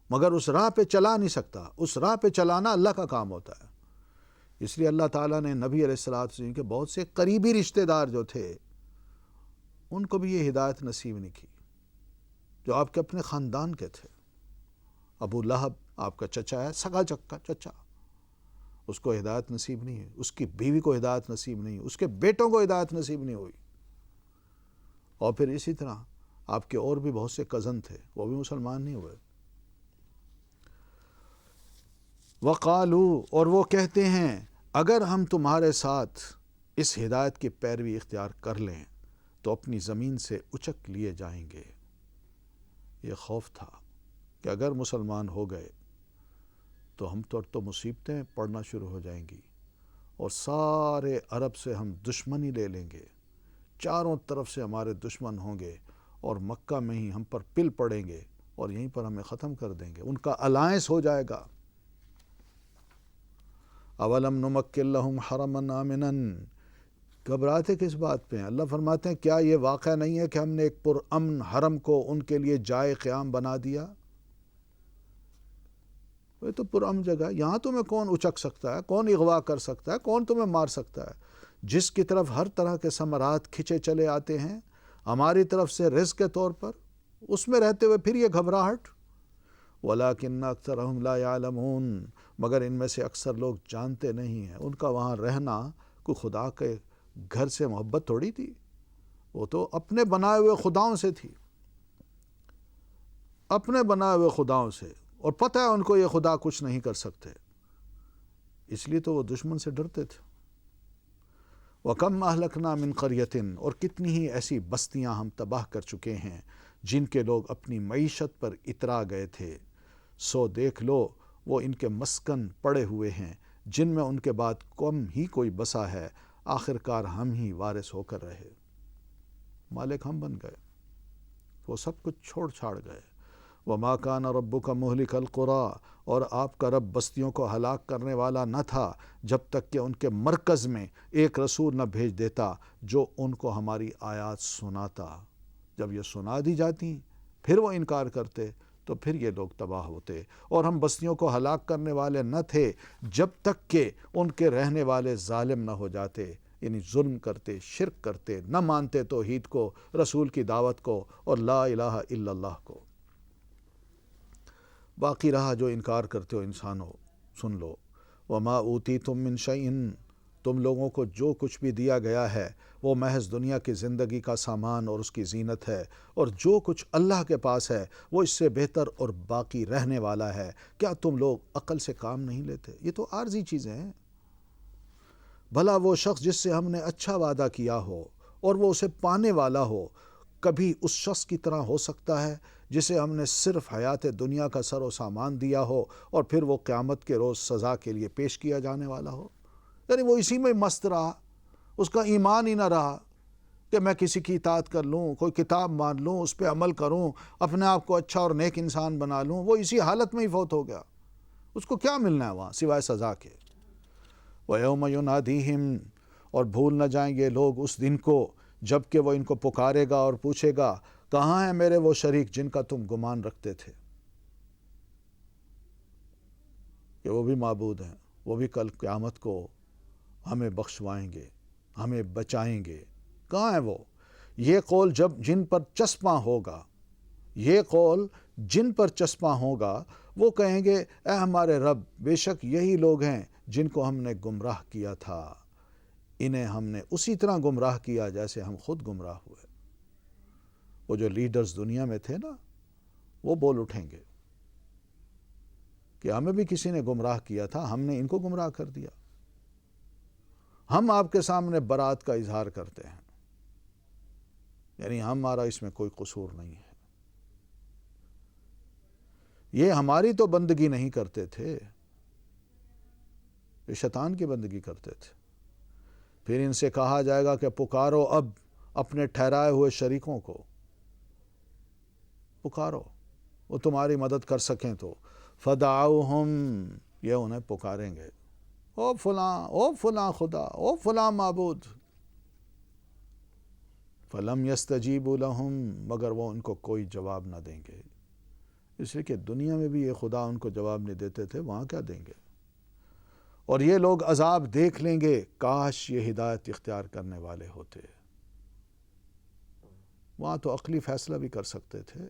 مگر اس راہ پہ چلا نہیں سکتا، اس راہ پہ چلانا اللہ کا کام ہوتا ہے۔ اس لیے اللہ تعالیٰ نے نبی علیہ السلام کے بہت سے قریبی رشتہ دار جو تھے ان کو بھی یہ ہدایت نصیب نہیں کی، جو آپ کے اپنے خاندان کے تھے۔ ابو لہب آپ کا چچا ہے، سگا چچا، اس کو ہدایت نصیب نہیں ہے، اس کی بیوی کو ہدایت نصیب نہیں، اس کے بیٹوں کو ہدایت نصیب نہیں ہوئی، اور پھر اسی طرح آپ کے اور بھی بہت سے کزن تھے، وہ بھی مسلمان نہیں ہوئے۔ وقالو، اور وہ کہتے ہیں اگر ہم تمہارے ساتھ اس ہدایت کی پیروی اختیار کر لیں تو اپنی زمین سے اچک لیے جائیں گے۔ یہ خوف تھا کہ اگر مسلمان ہو گئے تو ہم تو مصیبتیں پڑنا شروع ہو جائیں گی، اور سارے عرب سے ہم دشمنی لے لیں گے، چاروں طرف سے ہمارے دشمن ہوں گے، اور مکہ میں ہی ہم پر پل پڑیں گے اور یہیں پر ہمیں ختم کر دیں گے، ان کا الائنس ہو جائے گا۔ اولم نمکن لہم حرما آمنا، گھبراتے کس بات پہ ہیں؟ اللہ فرماتے ہیں کیا یہ واقعہ نہیں ہے کہ ہم نے ایک پرامن حرم کو ان کے لیے جائے قیام بنا دیا؟ یہ تو پرامن جگہ، یہاں تمہیں کون اچک سکتا ہے، کون اغوا کر سکتا ہے، کون تمہیں مار سکتا ہے؟ جس کی طرف ہر طرح کے ثمرات کھچے چلے آتے ہیں ہماری طرف سے رزق کے طور پر، اس میں رہتے ہوئے پھر یہ گھبراہٹ۔ وَلَٰكِنَّ أَكْثَرَهُمْ لَا يَعْلَمُونَ، مگر ان میں سے اکثر لوگ جانتے نہیں ہیں۔ ان کا وہاں رہنا کوئی خدا کے گھر سے محبت تھوڑی تھی، وہ تو اپنے بنائے ہوئے خداؤں سے تھی، اپنے بنائے ہوئے خداؤں سے، اور پتہ ہے ان کو یہ خدا کچھ نہیں کر سکتے، اس لیے تو وہ دشمن سے ڈرتے تھے۔ وَكَمْ أَهْلَكْنَا مِنْ قَرْيَةٍ، اور کتنی ہی ایسی بستیاں ہم تباہ کر چکے ہیں جن کے لوگ اپنی معیشت پر اترا گئے تھے، سو دیکھ لو وہ ان کے مسکن پڑے ہوئے ہیں جن میں ان کے بعد کم ہی کوئی بسا ہے، آخر کار ہم ہی وارث ہو کر رہے، مالک ہم بن گئے، وہ سب کچھ چھوڑ چھاڑ گئے۔ وَمَا كَانَ رَبُّكَ مُهْلِكَ الْقُرَىٰ، اور آپ کا رب بستیوں کو ہلاک کرنے والا نہ تھا جب تک کہ ان کے مرکز میں ایک رسول نہ بھیج دیتا جو ان کو ہماری آیات سناتا۔ جب یہ سنا دی جاتی پھر وہ انکار کرتے تو پھر یہ لوگ تباہ ہوتے، اور ہم بستیوں کو ہلاک کرنے والے نہ تھے جب تک کہ ان کے رہنے والے ظالم نہ ہو جاتے، یعنی ظلم کرتے، شرک کرتے، نہ مانتے توحید کو، رسول کی دعوت کو اور لا الہ الا اللہ کو۔ باقی رہا جو انکار کرتے ہو انسانوں، سن لو، وما اوتیتم من شیء، تم لوگوں کو جو کچھ بھی دیا گیا ہے وہ محض دنیا کی زندگی کا سامان اور اس کی زینت ہے، اور جو کچھ اللہ کے پاس ہے وہ اس سے بہتر اور باقی رہنے والا ہے۔ کیا تم لوگ عقل سے کام نہیں لیتے؟ یہ تو عارضی چیزیں ہیں۔ بھلا وہ شخص جس سے ہم نے اچھا وعدہ کیا ہو اور وہ اسے پانے والا ہو، کبھی اس شخص کی طرح ہو سکتا ہے جسے ہم نے صرف حیات دنیا کا سر و سامان دیا ہو اور پھر وہ قیامت کے روز سزا کے لیے پیش کیا جانے والا ہو؟ یعنی وہ اسی میں مست رہا، اس کا ایمان ہی نہ رہا کہ میں کسی کی اطاعت کر لوں، کوئی کتاب مان لوں، اس پہ عمل کروں، اپنے آپ کو اچھا اور نیک انسان بنا لوں، وہ اسی حالت میں ہی فوت ہو گیا۔ اس کو کیا ملنا ہے وہاں سوائے سزا کے؟ وَيَوْمَ يُنَادِيهِمْ، اور بھول نہ جائیں یہ لوگ اس دن کو جب کہ وہ ان کو پکارے گا اور پوچھے گا، کہاں ہیں میرے وہ شریک جن کا تم گمان رکھتے تھے کہ وہ بھی معبود ہیں، وہ بھی کل قیامت کو ہمیں بخشوائیں گے، ہمیں بچائیں گے؟ کہاں ہے وہ؟ یہ قول جب جن پر چسپاں ہوگا، یہ قول جن پر چسپاں ہوگا، وہ کہیں گے اے ہمارے رب، بے شک یہی لوگ ہیں جن کو ہم نے گمراہ کیا تھا، انہیں ہم نے اسی طرح گمراہ کیا جیسے ہم خود گمراہ ہوئے۔ وہ جو لیڈرز دنیا میں تھے نا، وہ بول اٹھیں گے کہ ہمیں بھی کسی نے گمراہ کیا تھا، ہم نے ان کو گمراہ کر دیا، ہم آپ کے سامنے برات کا اظہار کرتے ہیں، یعنی ہمارا اس میں کوئی قصور نہیں ہے، یہ ہماری تو بندگی نہیں کرتے تھے، یہ شیطان کی بندگی کرتے تھے۔ پھر ان سے کہا جائے گا کہ پکارو اب اپنے ٹھہرائے ہوئے شریکوں کو، پکارو، وہ تمہاری مدد کر سکیں تو۔ فدعوہم، یہ انہیں پکاریں گے، او فلاں خدا، او فلاں معبود۔ فلم یستجیبوا لہم، مگر وہ ان کو کوئی جواب نہ دیں گے، اس لیے کہ دنیا میں بھی یہ خدا ان کو جواب نہیں دیتے تھے، وہاں کیا دیں گے؟ اور یہ لوگ عذاب دیکھ لیں گے، کاش یہ ہدایت اختیار کرنے والے ہوتے، وہاں تو عقلی فیصلہ بھی کر سکتے تھے۔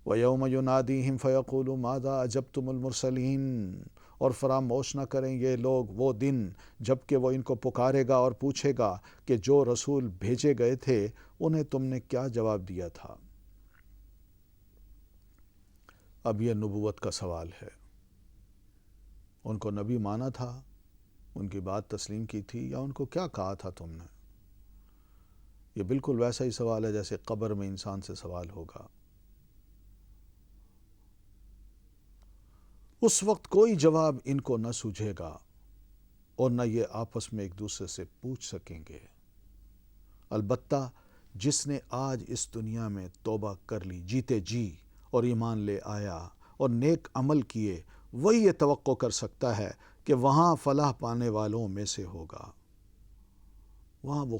وَيَوْمَ يُنَادِيهِمْ فَيَقُولُ مَاذَا أَجَبْتُمُ الْمُرْسَلِينَ، اور فراموش نہ کریں یہ لوگ وہ دن جب کہ وہ ان کو پکارے گا اور پوچھے گا کہ جو رسول بھیجے گئے تھے انہیں تم نے کیا جواب دیا تھا۔ اب یہ نبوت کا سوال ہے، ان کو نبی مانا تھا، ان کی بات تسلیم کی تھی، یا ان کو کیا کہا تھا تم نے؟ یہ بالکل ویسا ہی سوال ہے جیسے قبر میں انسان سے سوال ہوگا۔ اس وقت کوئی جواب ان کو نہ سوجھے گا اور نہ یہ آپس میں ایک دوسرے سے پوچھ سکیں گے۔ البتہ جس نے آج اس دنیا میں توبہ کر لی جیتے جی اور ایمان لے آیا اور نیک عمل کیے، وہی یہ توقع کر سکتا ہے کہ وہاں فلاح پانے والوں میں سے ہوگا، وہاں وہ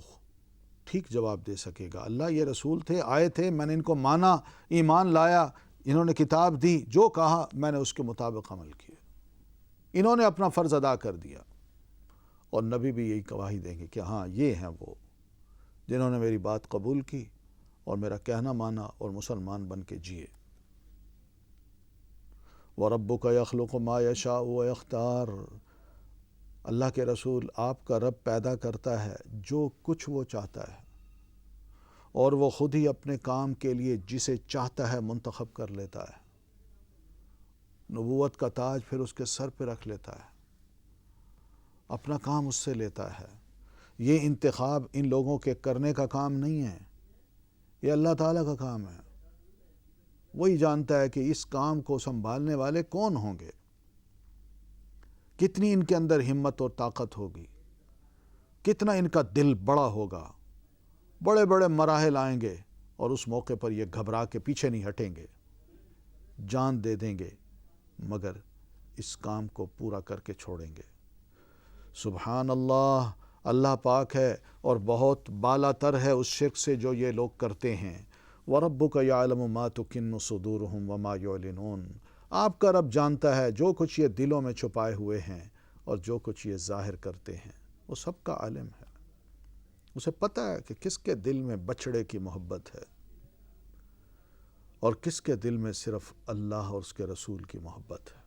ٹھیک جواب دے سکے گا۔ اللہ یہ رسول تھے، آئے تھے، میں نے ان کو مانا، ایمان لایا، انہوں نے کتاب دی، جو کہا میں نے اس کے مطابق عمل کیا، انہوں نے اپنا فرض ادا کر دیا، اور نبی بھی یہی گواہی دیں گے کہ ہاں یہ ہیں وہ جنہوں نے میری بات قبول کی اور میرا کہنا مانا اور مسلمان بن کے جیے۔ وَرَبُّكَ يَخْلُقُ مَا يَشَاءُ وَيَخْتَارُ، اللہ کے رسول، آپ کا رب پیدا کرتا ہے جو کچھ وہ چاہتا ہے، اور وہ خود ہی اپنے کام کے لیے جسے چاہتا ہے منتخب کر لیتا ہے، نبوت کا تاج پھر اس کے سر پہ رکھ لیتا ہے، اپنا کام اس سے لیتا ہے۔ یہ انتخاب ان لوگوں کے کرنے کا کام نہیں ہے، یہ اللہ تعالیٰ کا کام ہے، وہی جانتا ہے کہ اس کام کو سنبھالنے والے کون ہوں گے۔ کتنی ان کے اندر ہمت اور طاقت ہوگی، کتنا ان کا دل بڑا ہوگا، بڑے بڑے مراحل آئیں گے اور اس موقع پر یہ گھبرا کے پیچھے نہیں ہٹیں گے، جان دے دیں گے مگر اس کام کو پورا کر کے چھوڑیں گے۔ سبحان اللہ، اللہ پاک ہے اور بہت بالا تر ہے اس شرک سے جو یہ لوگ کرتے ہیں۔ وَرَبُّكَ يَعْلَمُ مَا تُكِنُّ صُدُورُهُمْ وَمَا يُعْلِنُونَ، آپ کا رب جانتا ہے جو کچھ یہ دلوں میں چھپائے ہوئے ہیں اور جو کچھ یہ ظاہر کرتے ہیں، وہ سب کا عالم ہے۔ اسے پتہ ہے کہ کس کے دل میں بچڑے کی محبت ہے اور کس کے دل میں صرف اللہ اور اس کے رسول کی محبت ہے۔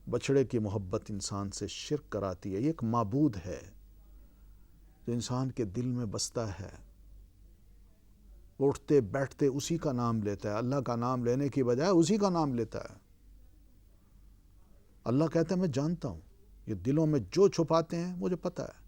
بچڑے کی محبت انسان سے شرک کراتی ہے، یہ ایک معبود ہے جو انسان کے دل میں بستا ہے، اٹھتے بیٹھتے اسی کا نام لیتا ہے، اللہ کا نام لینے کی بجائے اسی کا نام لیتا ہے۔ اللہ کہتا ہے میں جانتا ہوں یہ دلوں میں جو چھپاتے ہیں مجھے پتہ ہے۔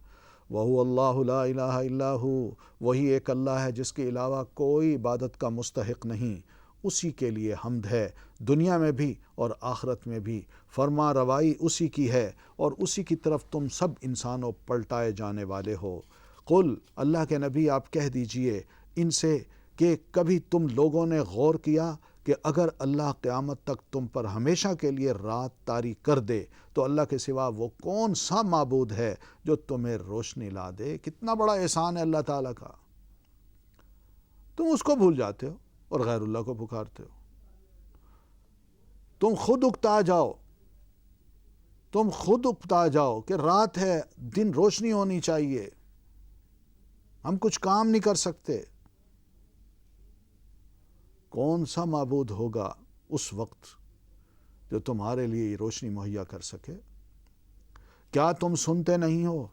وَهُوَ اللَّهُ لَا إِلَٰهَ إِلَّا هُوَ، وہی ایک اللہ ہے جس کے علاوہ کوئی عبادت کا مستحق نہیں، اسی کے لیے حمد ہے دنیا میں بھی اور آخرت میں بھی، فرما روائی اسی کی ہے اور اسی کی طرف تم سب انسانوں پلٹائے جانے والے ہو۔ قل، اللہ کے نبی آپ کہہ دیجئے ان سے کہ کبھی تم لوگوں نے غور کیا کہ اگر اللہ قیامت تک تم پر ہمیشہ کے لیے رات طاری کر دے تو اللہ کے سوا وہ کون سا معبود ہے جو تمہیں روشنی لا دے؟ کتنا بڑا احسان ہے اللہ تعالیٰ کا، تم اس کو بھول جاتے ہو اور غیر اللہ کو پکارتے ہو۔ تم خود اکتا جاؤ، تم خود اکتا جاؤ کہ رات ہے، دن روشنی ہونی چاہیے، ہم کچھ کام نہیں کر سکتے۔ کون سا معبود ہوگا اس وقت جو تمہارے لیے یہ روشنی مہیا کر سکے؟ کیا تم سنتے نہیں ہو؟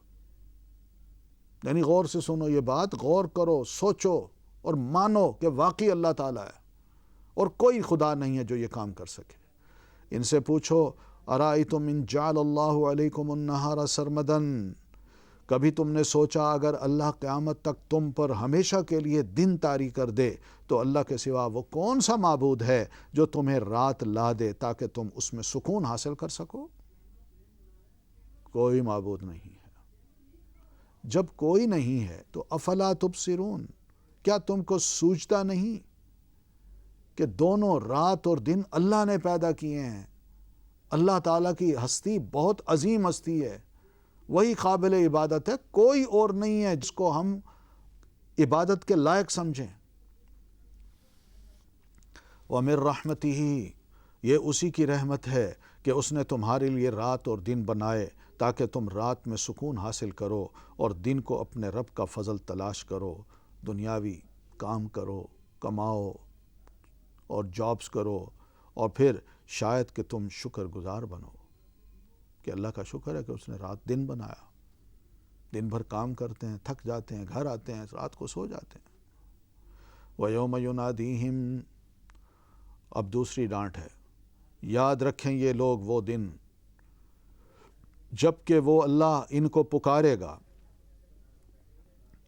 یعنی غور سے سنو یہ بات، غور کرو، سوچو اور مانو کہ واقعی اللہ تعالیٰ ہے اور کوئی خدا نہیں ہے جو یہ کام کر سکے۔ ان سے پوچھو ارائیتم ان جعل اللہ علیکم النہار سرمدن، کبھی تم نے سوچا اگر اللہ قیامت تک تم پر ہمیشہ کے لیے دن طاری کر دے تو اللہ کے سوا وہ کون سا معبود ہے جو تمہیں رات لا دے تاکہ تم اس میں سکون حاصل کر سکو؟ کوئی معبود نہیں ہے۔ جب کوئی نہیں ہے تو افلا تبصرون، کیا تم کو سوچتا نہیں کہ دونوں رات اور دن اللہ نے پیدا کیے ہیں؟ اللہ تعالیٰ کی ہستی بہت عظیم ہستی ہے، وہی قابل عبادت ہے، کوئی اور نہیں ہے جس کو ہم عبادت کے لائق سمجھیں۔ وَمِن رَحْمَتِهِ، یہ اسی کی رحمت ہے کہ اس نے تمہارے لیے رات اور دن بنائے تاکہ تم رات میں سکون حاصل کرو اور دن کو اپنے رب کا فضل تلاش کرو، دنیاوی کام کرو، کماؤ اور جابز کرو، اور پھر شاید کہ تم شکر گزار بنو کہ اللہ کا شکر ہے کہ اس نے رات دن بنایا۔ دن بھر کام کرتے ہیں، تھک جاتے ہیں، گھر آتے ہیں، رات کو سو جاتے ہیں۔ وَيَوْمَ يُنَادِيهِمْ، اب دوسری ڈانٹ ہے، یاد رکھیں یہ لوگ وہ دن جب کہ وہ اللہ ان کو پکارے گا،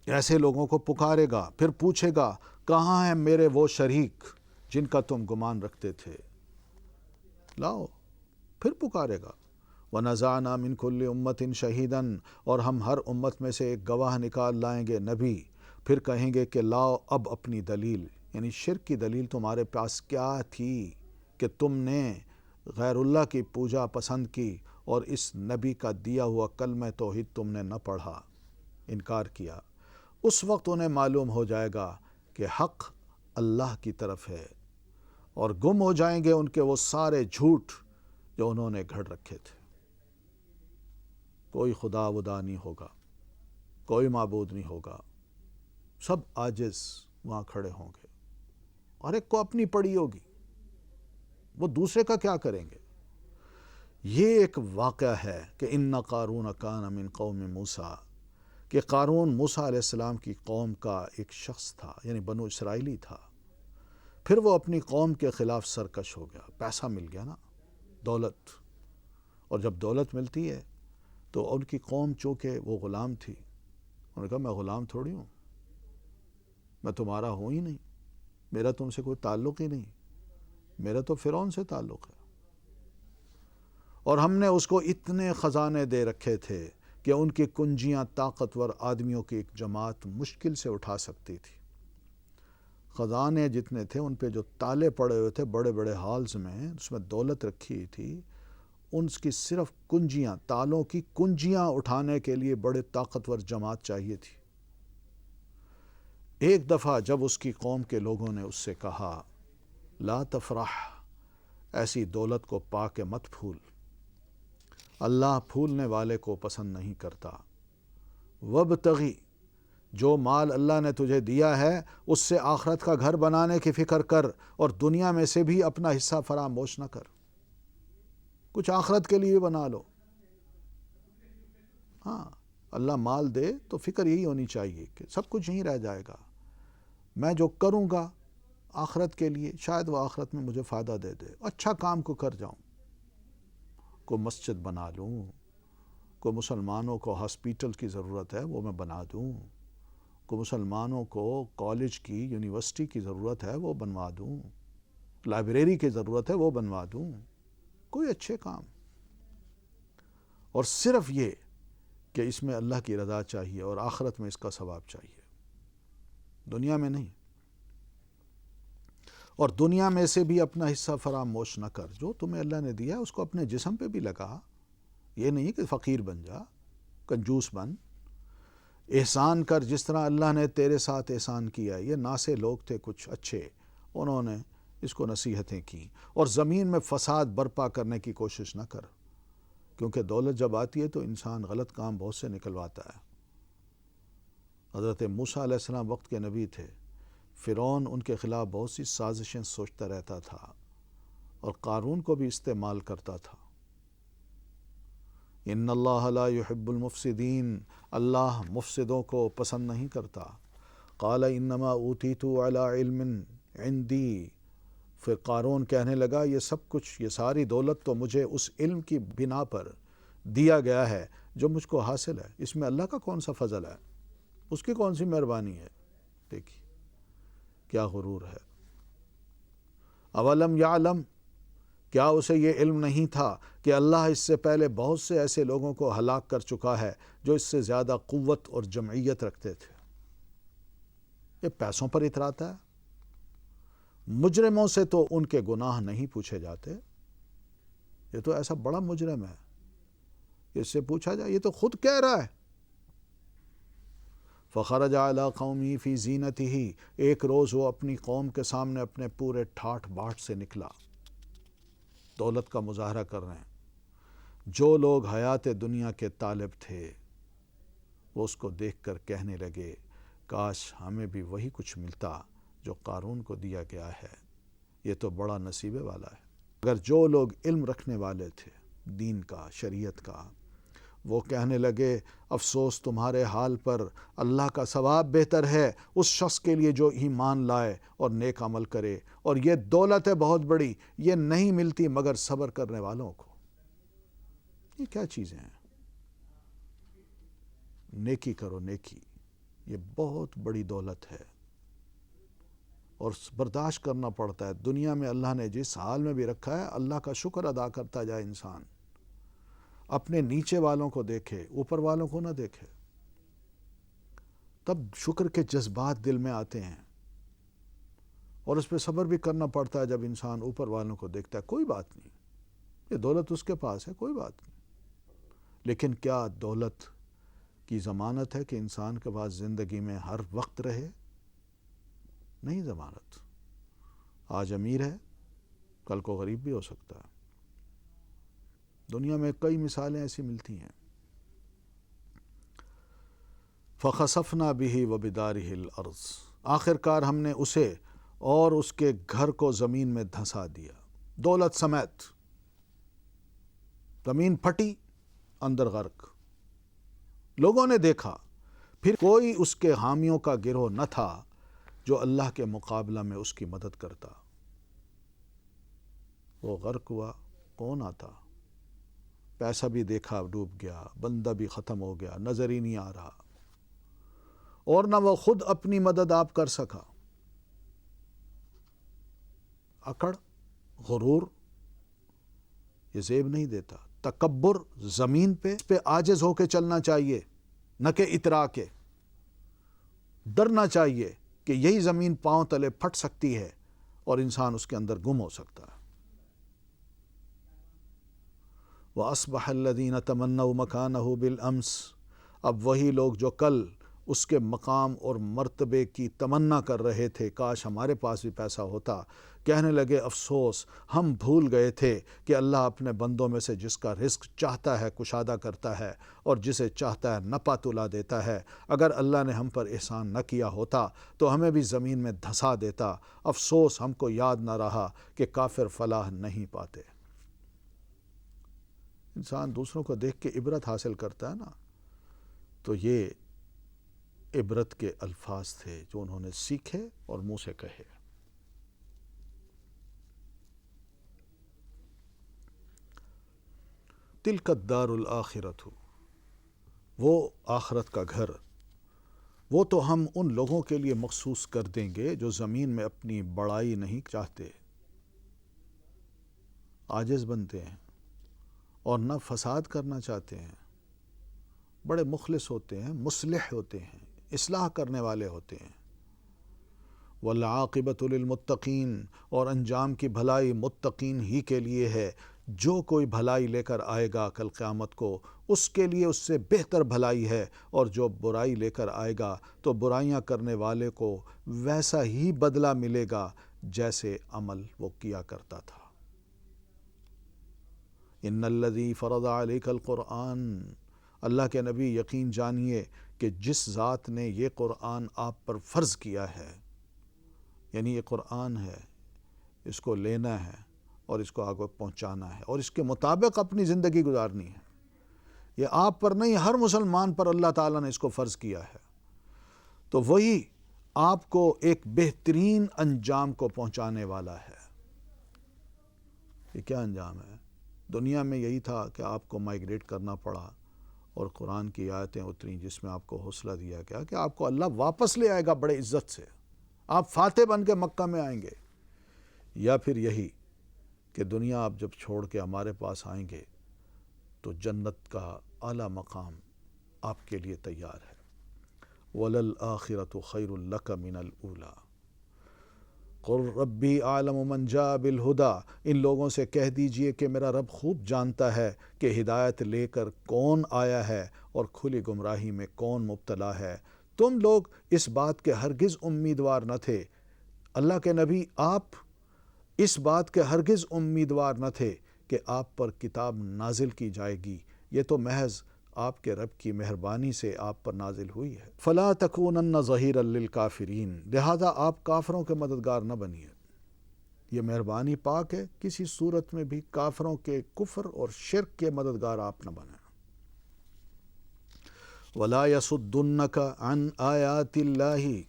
ایسے لوگوں کو پکارے گا، پھر پوچھے گا کہاں ہیں میرے وہ شریک جن کا تم گمان رکھتے تھے؟ لاؤ، پھر پکارے گا۔ وَنَزَعْنَا مِن كُلِّ أُمَّةٍ شَهِيدًا، اور ہم ہر امت میں سے ایک گواہ نکال لائیں گے، نبی، پھر کہیں گے کہ لاؤ اب اپنی دلیل، یعنی شرک کی دلیل تمہارے پاس کیا تھی کہ تم نے غیر اللہ کی پوجا پسند کی اور اس نبی کا دیا ہوا کلمہ توحید تم نے نہ پڑھا، انکار کیا۔ اس وقت انہیں معلوم ہو جائے گا کہ حق اللہ کی طرف ہے اور گم ہو جائیں گے ان کے وہ سارے جھوٹ جو انہوں نے گھڑ رکھے تھے۔ کوئی خدا ودا نہیں ہوگا، کوئی معبود نہیں ہوگا، سب عاجز وہاں کھڑے ہوں گے، اور ایک کو اپنی پڑی ہوگی، وہ دوسرے کا کیا کریں گے؟ یہ ایک واقعہ ہے کہ ان قارون کان من قوم موسیٰ، کہ قارون موسیٰ علیہ السلام کی قوم کا ایک شخص تھا، یعنی بنو اسرائیلی تھا۔ پھر وہ اپنی قوم کے خلاف سرکش ہو گیا، پیسہ مل گیا نا، دولت، اور جب دولت ملتی ہے تو ان کی قوم چونکہ وہ غلام تھی، انہوں نے کہا میں غلام تھوڑی ہوں، میں تمہارا ہوں ہی نہیں، میرا تم سے کوئی تعلق ہی نہیں، میرا تو فرعون سے تعلق ہے۔ اور ہم نے اس کو اتنے خزانے دے رکھے تھے کہ ان کی کنجیاں طاقتور آدمیوں کی ایک جماعت مشکل سے اٹھا سکتی تھی۔ خزانے جتنے تھے ان پہ جو تالے پڑے ہوئے تھے بڑے بڑے ہالز میں، اس میں دولت رکھی ہوئی تھی، ان کی صرف کنجیاں، تالوں کی کنجیاں اٹھانے کے لیے بڑے طاقتور جماعت چاہیے تھی۔ ایک دفعہ جب اس کی قوم کے لوگوں نے اس سے کہا لا تفرح، ایسی دولت کو پا کے مت پھول، اللہ پھولنے والے کو پسند نہیں کرتا۔ وابتغی، جو مال اللہ نے تجھے دیا ہے اس سے آخرت کا گھر بنانے کی فکر کر، اور دنیا میں سے بھی اپنا حصہ فراموش نہ کر، کچھ آخرت کے لیے بنا لو۔ ہاں، اللہ مال دے تو فکر یہی ہونی چاہیے کہ سب کچھ یہیں رہ جائے گا، میں جو کروں گا آخرت کے لیے شاید وہ آخرت میں مجھے فائدہ دے دے، اچھا کام کو کر جاؤں، کوئی مسجد بنا لوں، کوئی مسلمانوں کو ہاسپیٹل کی ضرورت ہے وہ میں بنا دوں، کوئی مسلمانوں کو کالج کی یونیورسٹی کی ضرورت ہے وہ بنوا دوں، لائبریری کی ضرورت ہے وہ بنوا دوں، کوئی اچھے کام، اور صرف یہ کہ اس میں اللہ کی رضا چاہیے اور آخرت میں اس کا ثواب چاہیے، دنیا میں نہیں۔ اور دنیا میں سے بھی اپنا حصہ فراموش نہ کر، جو تمہیں اللہ نے دیا ہے اس کو اپنے جسم پہ بھی لگا، یہ نہیں کہ فقیر بن جا، کنجوس بن، احسان کر جس طرح اللہ نے تیرے ساتھ احسان کیا۔ یہ ناسے لوگ تھے کچھ اچھے، انہوں نے اس کو نصیحتیں کی۔ اور زمین میں فساد برپا کرنے کی کوشش نہ کر، کیونکہ دولت جب آتی ہے تو انسان غلط کام بہت سے نکلواتا ہے۔ حضرت موسیٰ علیہ السلام وقت کے نبی تھے، فرعون ان کے خلاف بہت سی سازشیں سوچتا رہتا تھا اور قارون کو بھی استعمال کرتا تھا۔ ان اللہ لا يحب المفسدین، اللہ مفسدوں کو پسند نہیں کرتا۔ قال انما اوتیت علی علم عندی، پھر قارون کہنے لگا یہ سب کچھ، یہ ساری دولت تو مجھے اس علم کی بنا پر دیا گیا ہے جو مجھ کو حاصل ہے، اس میں اللہ کا کون سا فضل ہے، اس کی کون سی مہربانی ہے۔ دیکھیے کیا غرور ہے۔ اولم یعلم، کیا اسے یہ علم نہیں تھا کہ اللہ اس سے پہلے بہت سے ایسے لوگوں کو ہلاک کر چکا ہے جو اس سے زیادہ قوت اور جمعیت رکھتے تھے۔ یہ پیسوں پر اتراتا ہے۔ مجرموں سے تو ان کے گناہ نہیں پوچھے جاتے، یہ تو ایسا بڑا مجرم ہے، اس سے پوچھا جائے، یہ تو خود کہہ رہا ہے۔ فخرج علی قومی فی زینتہ، ایک روز وہ اپنی قوم کے سامنے اپنے پورے ٹھاٹ باٹ سے نکلا، دولت کا مظاہرہ کر رہے ہیں۔ جو لوگ حیات دنیا کے طالب تھے وہ اس کو دیکھ کر کہنے لگے کاش ہمیں بھی وہی کچھ ملتا جو قارون کو دیا گیا ہے، یہ تو بڑا نصیبے والا ہے۔ اگر جو لوگ علم رکھنے والے تھے دین کا، شریعت کا، وہ کہنے لگے افسوس تمہارے حال پر، اللہ کا ثواب بہتر ہے اس شخص کے لیے جو ایمان لائے اور نیک عمل کرے، اور یہ دولت ہے بہت بڑی، یہ نہیں ملتی مگر صبر کرنے والوں کو۔ یہ کیا چیزیں ہیں؟ نیکی کرو، نیکی، یہ بہت بڑی دولت ہے اور برداشت کرنا پڑتا ہے۔ دنیا میں اللہ نے جس حال میں بھی رکھا ہے اللہ کا شکر ادا کرتا جائے انسان، اپنے نیچے والوں کو دیکھے، اوپر والوں کو نہ دیکھے، تب شکر کے جذبات دل میں آتے ہیں، اور اس پہ صبر بھی کرنا پڑتا ہے جب انسان اوپر والوں کو دیکھتا ہے۔ کوئی بات نہیں، یہ دولت اس کے پاس ہے، کوئی بات نہیں، لیکن کیا دولت کی ضمانت ہے کہ انسان کے پاس زندگی میں ہر وقت رہے؟ نہیں ضمانت۔ آج امیر ہے کل کو غریب بھی ہو سکتا ہے۔ دنیا میں کئی مثالیں ایسی ملتی ہیں۔ فَخَسَفْنَا بِهِ وَبِدَارِهِ الْأَرْضِ، آخر کار ہم نے اسے اور اس کے گھر کو زمین میں دھنسا دیا، دولت سمیت۔ زمین پھٹی، اندر غرق۔ لوگوں نے دیکھا، پھر کوئی اس کے حامیوں کا گروہ نہ تھا جو اللہ کے مقابلہ میں اس کی مدد کرتا۔ وہ غرق ہوا، کون آتا؟ پیسہ بھی دیکھا ڈوب گیا، بندہ بھی ختم ہو گیا، نظر ہی نہیں آ رہا، اور نہ وہ خود اپنی مدد آپ کر سکا۔ اکڑ، غرور، یہ زیب نہیں دیتا۔ تکبر زمین پہ اس پہ عاجز ہو کے چلنا چاہیے، نہ کہ اترا کے. ڈرنا چاہیے کہ یہی زمین پاؤں تلے پھٹ سکتی ہے اور انسان اس کے اندر گم ہو سکتا ہے. وَأَصْبَحَ الَّذِينَ تَمَنَّوْا مَكَانَهُ بِالْأَمْسِ، اب وہی لوگ جو کل اس کے مقام اور مرتبے کی تمنا کر رہے تھے کاش ہمارے پاس بھی پیسہ ہوتا، کہنے لگے افسوس ہم بھول گئے تھے کہ اللہ اپنے بندوں میں سے جس کا رزق چاہتا ہے کشادہ کرتا ہے اور جسے چاہتا ہے نپا تلا دیتا ہے. اگر اللہ نے ہم پر احسان نہ کیا ہوتا تو ہمیں بھی زمین میں دھسا دیتا. افسوس ہم کو یاد نہ رہا کہ کافر فلاح نہیں پاتے. انسان دوسروں کو دیکھ کے عبرت حاصل کرتا ہے نا، تو یہ عبرت کے الفاظ تھے جو انہوں نے سیکھے اور منہ سے کہے. تلک الدار الآخرۃ، وہ آخرت کا گھر، وہ تو ہم ان لوگوں کے لیے مخصوص کر دیں گے جو زمین میں اپنی بڑائی نہیں چاہتے، عاجز بنتے ہیں اور نہ فساد کرنا چاہتے ہیں، بڑے مخلص ہوتے ہیں، مصلح ہوتے ہیں، اصلاح کرنے والے ہوتے ہیں. والعاقبۃ للمتقین، اور انجام کی بھلائی متقین ہی کے لیے ہے. جو کوئی بھلائی لے کر آئے گا کل قیامت کو اس کے لیے اس سے بہتر بھلائی ہے، اور جو برائی لے کر آئے گا تو برائیاں کرنے والے کو ویسا ہی بدلہ ملے گا جیسے عمل وہ کیا کرتا تھا. ان الذی فرض علیک القرآن، اللہ کے نبی یقین جانیے کہ جس ذات نے یہ قرآن آپ پر فرض کیا ہے، یعنی یہ قرآن ہے، اس کو لینا ہے اور اس کو آگے پہنچانا ہے اور اس کے مطابق اپنی زندگی گزارنی ہے. یہ آپ پر نہیں، ہر مسلمان پر اللہ تعالیٰ نے اس کو فرض کیا ہے. تو وہی آپ کو ایک بہترین انجام کو پہنچانے والا ہے. یہ کیا انجام ہے؟ دنیا میں یہی تھا کہ آپ کو مائیگریٹ کرنا پڑا اور قرآن کی آیتیں اتریں جس میں آپ کو حوصلہ دیا گیا کہ آپ کو اللہ واپس لے آئے گا بڑے عزت سے، آپ فاتح بن کے مکہ میں آئیں گے. یا پھر یہی کہ دنیا آپ جب چھوڑ کے ہمارے پاس آئیں گے تو جنت کا اعلیٰ مقام آپ کے لیے تیار ہے. وَلَلْآخِرَةُ خَيْرٌ لَكَ مِنَ الْأُولَىٰ قُلْ رَبِّي أَعْلَمُ مَنْ جَاءَ بِالْهُدَىٰ، ان لوگوں سے کہہ دیجئے کہ میرا رب خوب جانتا ہے کہ ہدایت لے کر کون آیا ہے اور کھلی گمراہی میں کون مبتلا ہے. تم لوگ اس بات کے ہرگز امیدوار نہ تھے، اللہ کے نبی آپ اس بات کے ہرگز امیدوار نہ تھے کہ آپ پر کتاب نازل کی جائے گی، یہ تو محض آپ کے رب کی مہربانی سے آپ پر نازل ہوئی ہے. فَلَا تَكُونَنَّ ظَهِيرًا لِلْكَافِرِينَ، لہذا آپ کافروں کے مددگار نہ بنیے. یہ مہربانی پاک ہے، کسی صورت میں بھی کافروں کے کفر اور شرک کے مددگار آپ نہ بنیں. وَلَا يَصُدُّنَّكَ عَنْ آيَاتِ اللَّهِ،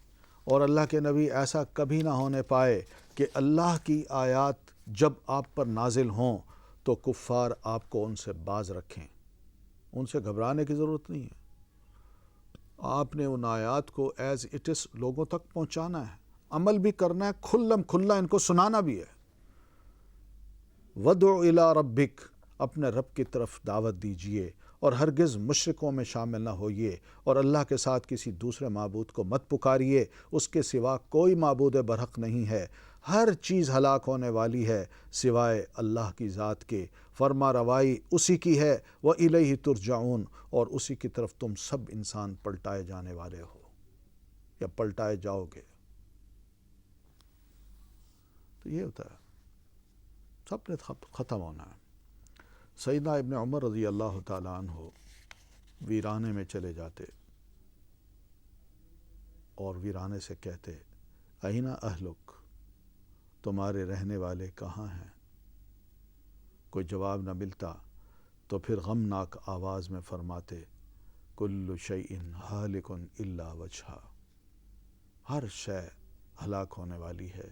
اور اللہ کے نبی ایسا کبھی نہ ہونے پائے کہ اللہ کی آیات جب آپ پر نازل ہوں تو کفار آپ کو ان سے باز رکھیں. ان سے گھبرانے کی ضرورت نہیں ہے، آپ نے ان آیات کو ایز اٹ از لوگوں تک پہنچانا ہے، عمل بھی کرنا ہے، کھلم کھلا ان کو سنانا بھی ہے. وَدْعُ إِلَىٰ رَبِّكَ، اپنے رب کی طرف دعوت دیجئے اور ہرگز مشرکوں میں شامل نہ ہوئیے، اور اللہ کے ساتھ کسی دوسرے معبود کو مت پکاریے، اس کے سوا کوئی معبود برحق نہیں ہے. ہر چیز ہلاک ہونے والی ہے سوائے اللہ کی ذات کے، فرما روائی اسی کی ہے. وَإِلَيْهِ تُرْجَعُونَ، اور اسی کی طرف تم سب انسان پلٹائے جانے والے ہو یا پلٹائے جاؤ گے. تو یہ ہوتا ہے، سب نے ختم ہونا ہے. سیدنا ابن عمر رضی اللہ تعالیٰ عنہ ویرانے میں چلے جاتے اور ویرانے سے کہتے اَیْنَ أَهْلُکَ، تمہارے رہنے والے کہاں ہیں؟ کوئی جواب نہ ملتا تو پھر غمناک آواز میں فرماتے کُلُّ شَیْءٍ ہَالِکٌ إِلَّا وَجْهَهُ، ہر شے ہلاک ہونے والی ہے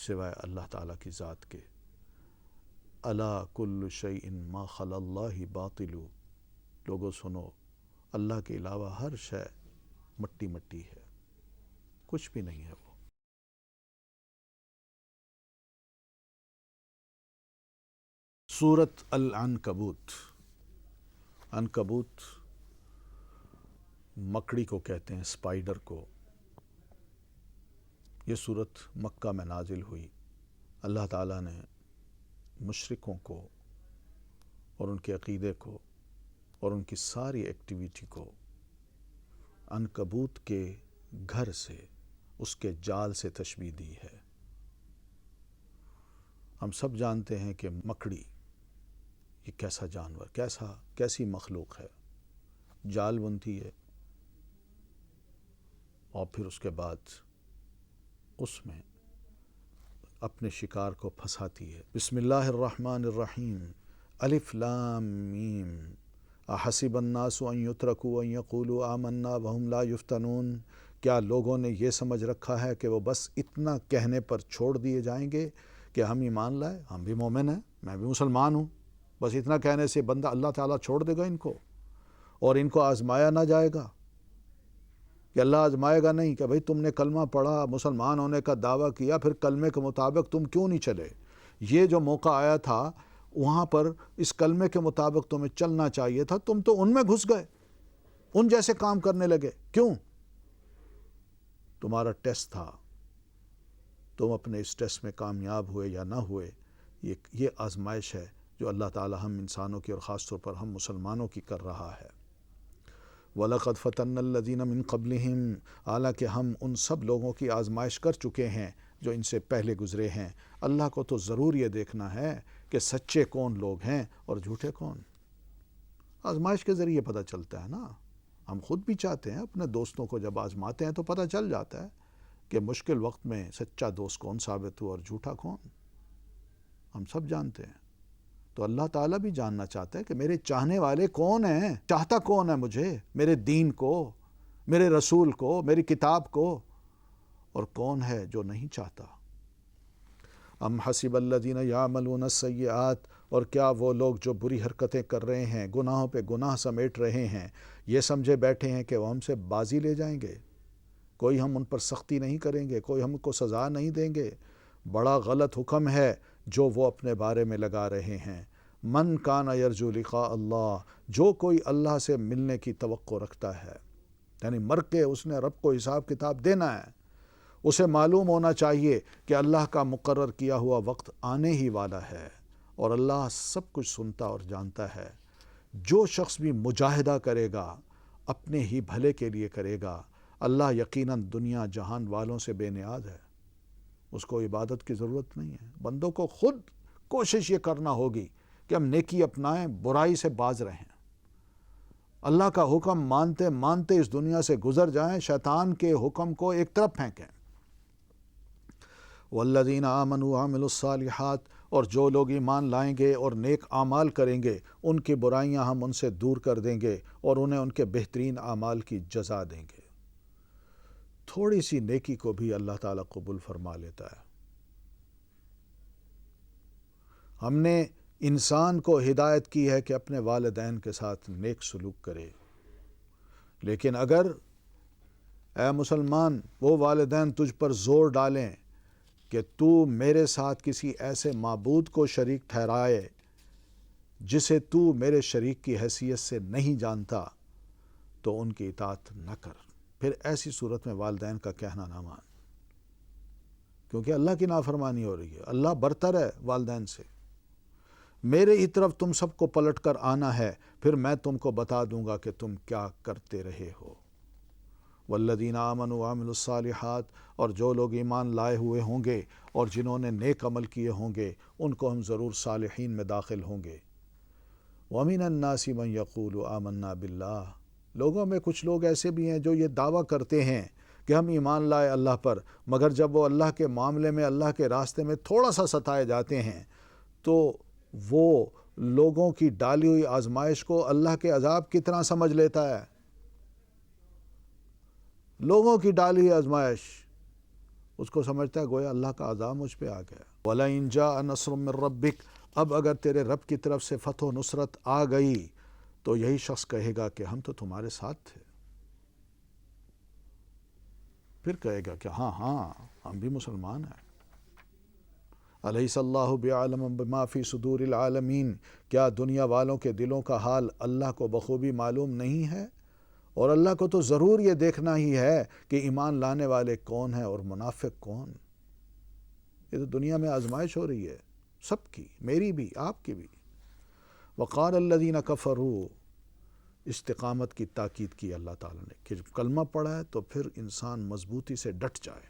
سوائے اللہ تعالیٰ کی ذات کے. الا کل شیء ما خلا اللہ باطل، لوگوں سنو، اللہ کے علاوہ ہر شے مٹی مٹی ہے، کچھ بھی نہیں ہے وہ. سورۃ العنکبوت. عنکبوت مکڑی کو کہتے ہیں، اسپائڈر کو۔ یہ صورت مکہ میں نازل ہوئی۔ اللہ تعالیٰ نے مشرکوں کو اور ان کے عقیدے کو اور ان کی ساری ایکٹیویٹی کو عنکبوت کے گھر سے، اس کے جال سے تشبیہ دی ہے۔ ہم سب جانتے ہیں کہ مکڑی یہ کیسا جانور، کیسی مخلوق ہے، جال بنتی ہے اور پھر اس کے بعد اس میں اپنے شکار کو پھنساتی ہے۔ بسم اللہ الرحمن الرحیم، الف لام میم، احسب الناس ان یترکوا ان یقولوا آمنا وهم لا یفتنون۔ کیا لوگوں نے یہ سمجھ رکھا ہے کہ وہ بس اتنا کہنے پر چھوڑ دیے جائیں گے کہ ہم ایمان لائے، ہم بھی مومن ہیں، میں بھی مسلمان ہوں، بس اتنا کہنے سے بندہ اللہ تعالیٰ چھوڑ دے گا ان کو، اور ان کو آزمایا نہ جائے گا؟ کہ اللہ آزمائے گا نہیں کہ بھئی تم نے کلمہ پڑھا، مسلمان ہونے کا دعویٰ کیا، پھر کلمے کے مطابق تم کیوں نہیں چلے؟ یہ جو موقع آیا تھا وہاں پر اس کلمے کے مطابق تمہیں چلنا چاہیے تھا، تم تو ان میں گھس گئے، ان جیسے کام کرنے لگے۔ کیوں؟ تمہارا ٹیسٹ تھا، تم اپنے اس ٹیسٹ میں کامیاب ہوئے یا نہ ہوئے، یہ آزمائش ہے جو اللہ تعالی ہم انسانوں کی اور خاص طور پر ہم مسلمانوں کی کر رہا ہے۔ وَلَقَدْ فَتَنَّا الَّذِينَ مِن قَبْلِهِمْ، حالانکہ ہم ان سب لوگوں کی آزمائش کر چکے ہیں جو ان سے پہلے گزرے ہیں۔ اللہ کو تو ضرور یہ دیکھنا ہے کہ سچے کون لوگ ہیں اور جھوٹے کون۔ آزمائش کے ذریعے پتہ چلتا ہے نا۔ ہم خود بھی چاہتے ہیں اپنے دوستوں کو جب آزماتے ہیں تو پتہ چل جاتا ہے کہ مشکل وقت میں سچا دوست کون ثابت ہوا اور جھوٹا کون، ہم سب جانتے ہیں۔ تو اللہ تعالیٰ بھی جاننا چاہتا ہے کہ میرے چاہنے والے کون ہیں، چاہتا کون ہے مجھے، میرے دین کو، میرے رسول کو، میری کتاب کو، اور کون ہے جو نہیں چاہتا۔ ام حسب الذین یعملون السیئات، اور کیا وہ لوگ جو بری حرکتیں کر رہے ہیں، گناہوں پہ گناہ سمیٹ رہے ہیں، یہ سمجھے بیٹھے ہیں کہ وہ ہم سے بازی لے جائیں گے، کوئی ہم ان پر سختی نہیں کریں گے، کوئی ہم کو سزا نہیں دیں گے؟ بڑا غلط حکم ہے جو وہ اپنے بارے میں لگا رہے ہیں۔ من کان یرجو لقاء اللہ، جو کوئی اللہ سے ملنے کی توقع رکھتا ہے، یعنی مر کے اس نے رب کو حساب کتاب دینا ہے، اسے معلوم ہونا چاہیے کہ اللہ کا مقرر کیا ہوا وقت آنے ہی والا ہے اور اللہ سب کچھ سنتا اور جانتا ہے۔ جو شخص بھی مجاہدہ کرے گا اپنے ہی بھلے کے لیے کرے گا، اللہ یقیناً دنیا جہان والوں سے بے نیاز ہے، اس کو عبادت کی ضرورت نہیں ہے۔ بندوں کو خود کوشش یہ کرنا ہوگی کہ ہم نیکی اپنائیں، برائی سے باز رہیں، اللہ کا حکم مانتے مانتے اس دنیا سے گزر جائیں، شیطان کے حکم کو ایک طرف پھینکیں۔ والذین آمنوا وعملوا الصالحات، اور جو لوگ ایمان لائیں گے اور نیک اعمال کریں گے، ان کی برائیاں ہم ان سے دور کر دیں گے اور انہیں ان کے بہترین اعمال کی جزا دیں گے۔ تھوڑی سی نیکی کو بھی اللہ تعالیٰ قبول فرما لیتا ہے۔ ہم نے انسان کو ہدایت کی ہے کہ اپنے والدین کے ساتھ نیک سلوک کرے، لیکن اگر اے مسلمان وہ والدین تجھ پر زور ڈالیں کہ تو میرے ساتھ کسی ایسے معبود کو شریک ٹھہرائے جسے تو میرے شریک کی حیثیت سے نہیں جانتا، تو ان کی اطاعت نہ کر۔ پھر ایسی صورت میں والدین کا کہنا نہ مان، کیونکہ اللہ کی نافرمانی ہو رہی ہے۔ اللہ برتر ہے والدین سے۔ میرے ہی طرف تم سب کو پلٹ کر آنا ہے، پھر میں تم کو بتا دوں گا کہ تم کیا کرتے رہے ہو۔ والذین آمنوا وعملوا الصالحات، اور جو لوگ ایمان لائے ہوئے ہوں گے اور جنہوں نے نیک عمل کیے ہوں گے، ان کو ہم ضرور صالحین میں داخل ہوں گے۔ وَمِنَ النَّاسِ مَن يَقُولُ آمَنَّا بِاللَّهِ، لوگوں میں کچھ لوگ ایسے بھی ہیں جو یہ دعویٰ کرتے ہیں کہ ہم ایمان لائے اللہ پر، مگر جب وہ اللہ کے معاملے میں، اللہ کے راستے میں تھوڑا سا ستائے جاتے ہیں تو وہ لوگوں کی ڈالی ہوئی آزمائش کو اللہ کے عذاب کی طرح سمجھ لیتا ہے۔ لوگوں کی ڈالی ہوئی آزمائش اس کو سمجھتا ہے گویا اللہ کا عذاب مجھ پہ آ گیا۔ وَلَئِن جَاءَ نَصْرٌ مِّن رَّبِّكَ، اب اگر تیرے رب کی طرف سے فتح و نصرت آ گئی تو یہی شخص کہے گا کہ ہم تو تمہارے ساتھ تھے۔ پھر کہے گا کہ ہاں ہم بھی مسلمان ہیں۔ الیس اللہ بعالم بما فی صدور العالمین، کیا دنیا والوں کے دلوں کا حال اللہ کو بخوبی معلوم نہیں ہے؟ اور اللہ کو تو ضرور یہ دیکھنا ہی ہے کہ ایمان لانے والے کون ہیں اور منافق کون۔ یہ تو دنیا میں آزمائش ہو رہی ہے سب کی، میری بھی، آپ کی بھی۔ وقال الذین کفروا، استقامت کی تاکید کی اللہ تعالیٰ نے کہ جب کلمہ پڑھا ہے تو پھر انسان مضبوطی سے ڈٹ جائے،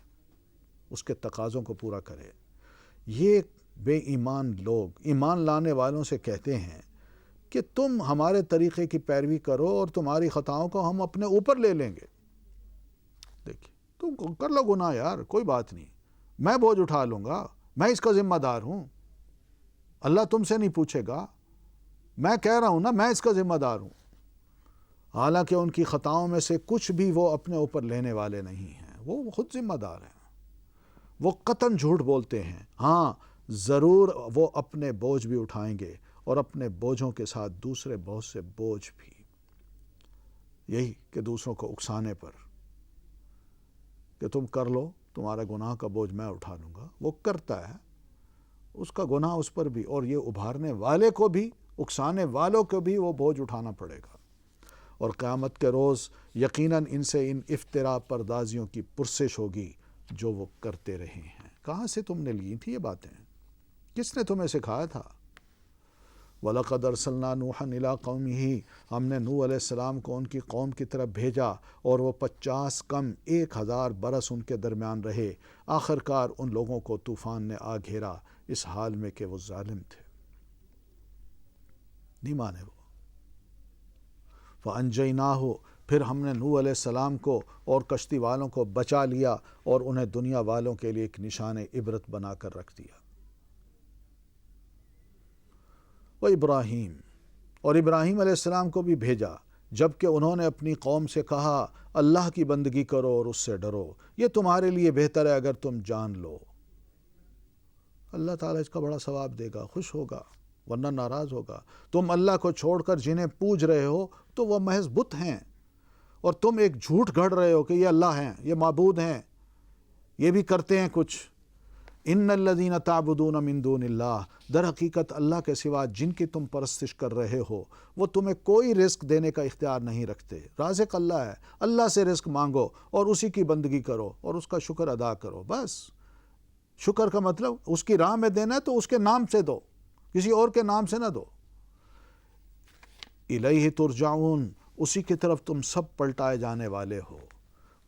اس کے تقاضوں کو پورا کرے۔ یہ بے ایمان لوگ ایمان لانے والوں سے کہتے ہیں کہ تم ہمارے طریقے کی پیروی کرو اور تمہاری خطاؤں کو ہم اپنے اوپر لے لیں گے۔ دیکھیے، تم کر لو گناہ یار، کوئی بات نہیں، میں بوجھ اٹھا لوں گا، میں اس کا ذمہ دار ہوں، اللہ تم سے نہیں پوچھے گا، میں کہہ رہا ہوں نا، میں اس کا ذمہ دار ہوں۔ حالانکہ ان کی خطاؤں میں سے کچھ بھی وہ اپنے اوپر لینے والے نہیں ہیں، وہ خود ذمہ دار ہیں۔ وہ قطعاً جھوٹ بولتے ہیں، ہاں ضرور وہ اپنے بوجھ بھی اٹھائیں گے اور اپنے بوجھوں کے ساتھ دوسرے بہت سے بوجھ بھی، یہی کہ دوسروں کو اکسانے پر کہ تم کر لو، تمہارا گناہ کا بوجھ میں اٹھا لوں گا۔ وہ کرتا ہے، اس کا گناہ اس پر بھی، اور یہ ابھارنے والے کو بھی، اکسانے والوں کو بھی وہ بوجھ اٹھانا پڑے گا۔ اور قیامت کے روز یقیناً ان سے ان افتراء پردازیوں کی پرسش ہوگی جو وہ کرتے رہے ہیں۔ کہاں سے تم نے لی تھی یہ باتیں؟ کس نے تمہیں سکھایا تھا؟ وَلَقَدْ أَرْسَلْنَا نُوحًا إِلَىٰ قَوْمِهِ، ہم نے نوح علیہ السلام کو ان کی قوم کی طرف بھیجا اور وہ 50 کم 1000 برس ان کے درمیان رہے۔ آخر کار ان لوگوں کو طوفان نے آ گھیرا اس حال میں کہ وہ ظالم تھے، نہیں مانے وہ۔ فَأَنْجَيْنَاهُ، پھر ہم نے نوح علیہ السلام کو اور کشتی والوں کو بچا لیا اور انہیں دنیا والوں کے لیے ایک نشان عبرت بنا کر رکھ دیا۔ وَإِبْرَاهِيمَ، اور ابراہیم علیہ السلام کو بھی بھیجا جب کہ انہوں نے اپنی قوم سے کہا اللہ کی بندگی کرو اور اس سے ڈرو، یہ تمہارے لیے بہتر ہے اگر تم جان لو۔ اللہ تعالیٰ اس کا بڑا ثواب دے گا، خوش ہوگا، ورنہ ناراض ہوگا۔ تم اللہ کو چھوڑ کر جنہیں پوج رہے ہو تو وہ محض بت ہیں، اور تم ایک جھوٹ گھڑ رہے ہو کہ یہ اللہ ہیں، یہ معبود ہیں، یہ بھی کرتے ہیں کچھ۔ ان الذین تعبدون من دون اللہ، در حقیقت اللہ کے سوا جن کی تم پرستش کر رہے ہو وہ تمہیں کوئی رزق دینے کا اختیار نہیں رکھتے۔ رازق اللہ ہے، اللہ سے رزق مانگو اور اسی کی بندگی کرو اور اس کا شکر ادا کرو۔ بس شکر کا مطلب اس کی راہ میں دینا ہے تو اس کے نام سے دو، کسی اور کے نام سے نہ دو۔ الیہ ترجعون، اسی کی طرف تم سب پلٹائے جانے والے ہو۔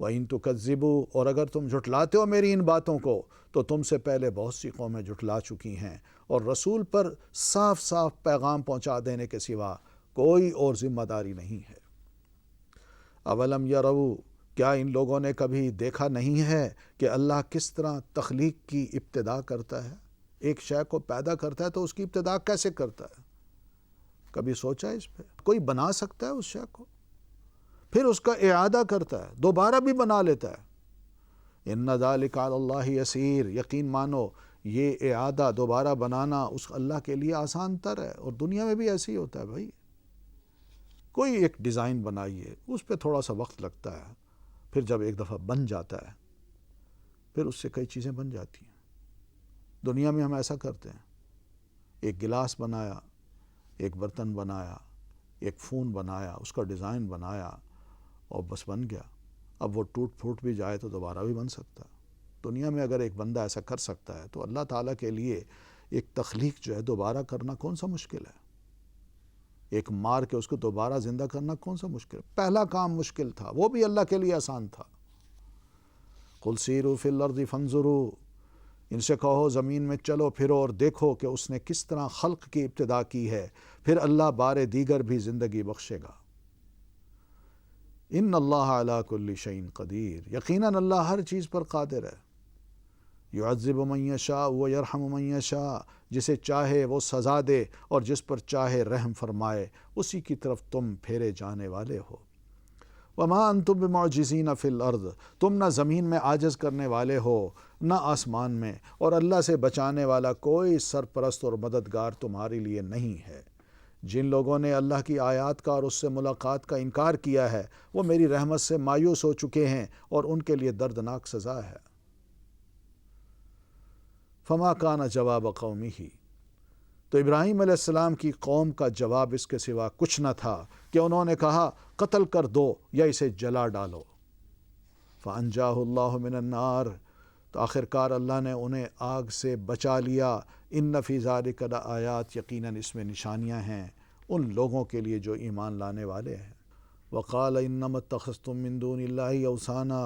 وَإِن تُكَذِّبُوا، اور اگر تم جھٹلاتے ہو میری ان باتوں کو تو تم سے پہلے بہت سی قومیں جھٹلا چکی ہیں، اور رسول پر صاف صاف پیغام پہنچا دینے کے سوا کوئی اور ذمہ داری نہیں ہے۔ اولم یروا، کیا ان لوگوں نے کبھی دیکھا نہیں ہے کہ اللہ کس طرح تخلیق کی ابتدا کرتا ہے؟ ایک شے کو پیدا کرتا ہے تو اس کی ابتدا کیسے کرتا ہے؟ کبھی سوچا اس پہ؟ کوئی بنا سکتا ہے اس شے کو، پھر اس کا اعادہ کرتا ہے، دوبارہ بھی بنا لیتا ہے۔ ان ذالک علی اللہ یسیر، یقین مانو یہ اعادہ دوبارہ بنانا اس اللہ کے لیے آسان تر ہے، اور دنیا میں بھی ایسے ہی ہوتا ہے بھائی۔ کوئی ایک ڈیزائن بنائیے، اس پہ تھوڑا سا وقت لگتا ہے، پھر جب ایک دفعہ بن جاتا ہے پھر اس سے کئی چیزیں بن جاتی ہیں۔ دنیا میں ہم ایسا کرتے ہیں، ایک گلاس بنایا، ایک برتن بنایا، ایک فون بنایا، اس کا ڈیزائن بنایا اور بس بن گیا۔ اب وہ ٹوٹ پھوٹ بھی جائے تو دوبارہ بھی بن سکتا ہے۔ دنیا میں اگر ایک بندہ ایسا کر سکتا ہے تو اللہ تعالیٰ کے لیے ایک تخلیق جو ہے دوبارہ کرنا کون سا مشکل ہے؟ ایک مار کے اس کو دوبارہ زندہ کرنا کون سا مشکل ہے؟ پہلا کام مشکل تھا، وہ بھی اللہ کے لیے آسان تھا۔ قل سیروا فی الارض فانظروا، ان سے کہو زمین میں چلو پھرو اور دیکھو کہ اس نے کس طرح خلق کی ابتدا کی ہے، پھر اللہ بار دیگر بھی زندگی بخشے گا۔ ان اللہ علی کل شیء قدیر، یقیناً اللہ ہر چیز پر قادر ہے۔ یعذب من یشاء ویرحم من یشاء، جسے چاہے وہ سزا دے اور جس پر چاہے رحم فرمائے، اسی کی طرف تم پھیرے جانے والے ہو۔ وما انتم بمعجزین فی الارض، تم نہ زمین میں عاجز کرنے والے ہو نہ آسمان میں، اور اللہ سے بچانے والا کوئی سرپرست اور مددگار تمہارے لیے نہیں ہے۔ جن لوگوں نے اللہ کی آیات کا اور اس سے ملاقات کا انکار کیا ہے وہ میری رحمت سے مایوس ہو چکے ہیں اور ان کے لیے دردناک سزا ہے۔ فما کان جواب قومہ، تو ابراہیم علیہ السلام کی قوم کا جواب اس کے سوا کچھ نہ تھا کہ انہوں نے کہا قتل کر دو یا اسے جلا ڈالو۔ فانجاہ اللہ من النار، تو آخرکار اللہ نے انہیں آگ سے بچا لیا۔ ان فی ذالک لآیات، یقیناً اس میں نشانیاں ہیں ان لوگوں کے لیے جو ایمان لانے والے ہیں۔ وقال انما اتخذتم من دون اللہ اوثانا،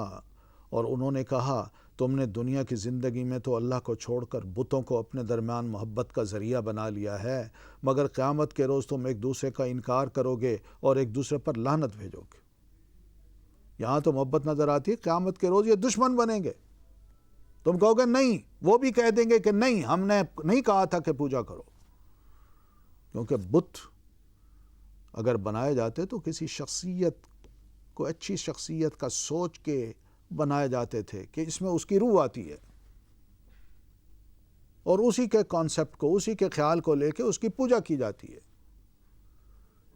اور انہوں نے کہا تم نے دنیا کی زندگی میں تو اللہ کو چھوڑ کر بتوں کو اپنے درمیان محبت کا ذریعہ بنا لیا ہے، مگر قیامت کے روز تم ایک دوسرے کا انکار کرو گے اور ایک دوسرے پر لعنت بھیجو گے۔ یہاں تو محبت نظر آتی ہے، قیامت کے روز یہ دشمن بنیں گے۔ تم کہو گے نہیں، وہ بھی کہہ دیں گے کہ نہیں، ہم نے نہیں کہا تھا کہ پوجا کرو، کیونکہ بت اگر بنائے جاتے تو کسی شخصیت کو، اچھی شخصیت کا سوچ کے بنائے جاتے تھے کہ اس میں اس کی روح آتی ہے، اور اسی کے کانسیپٹ کو، اسی کے خیال کو لے کے اس کی پوجا کی جاتی ہے۔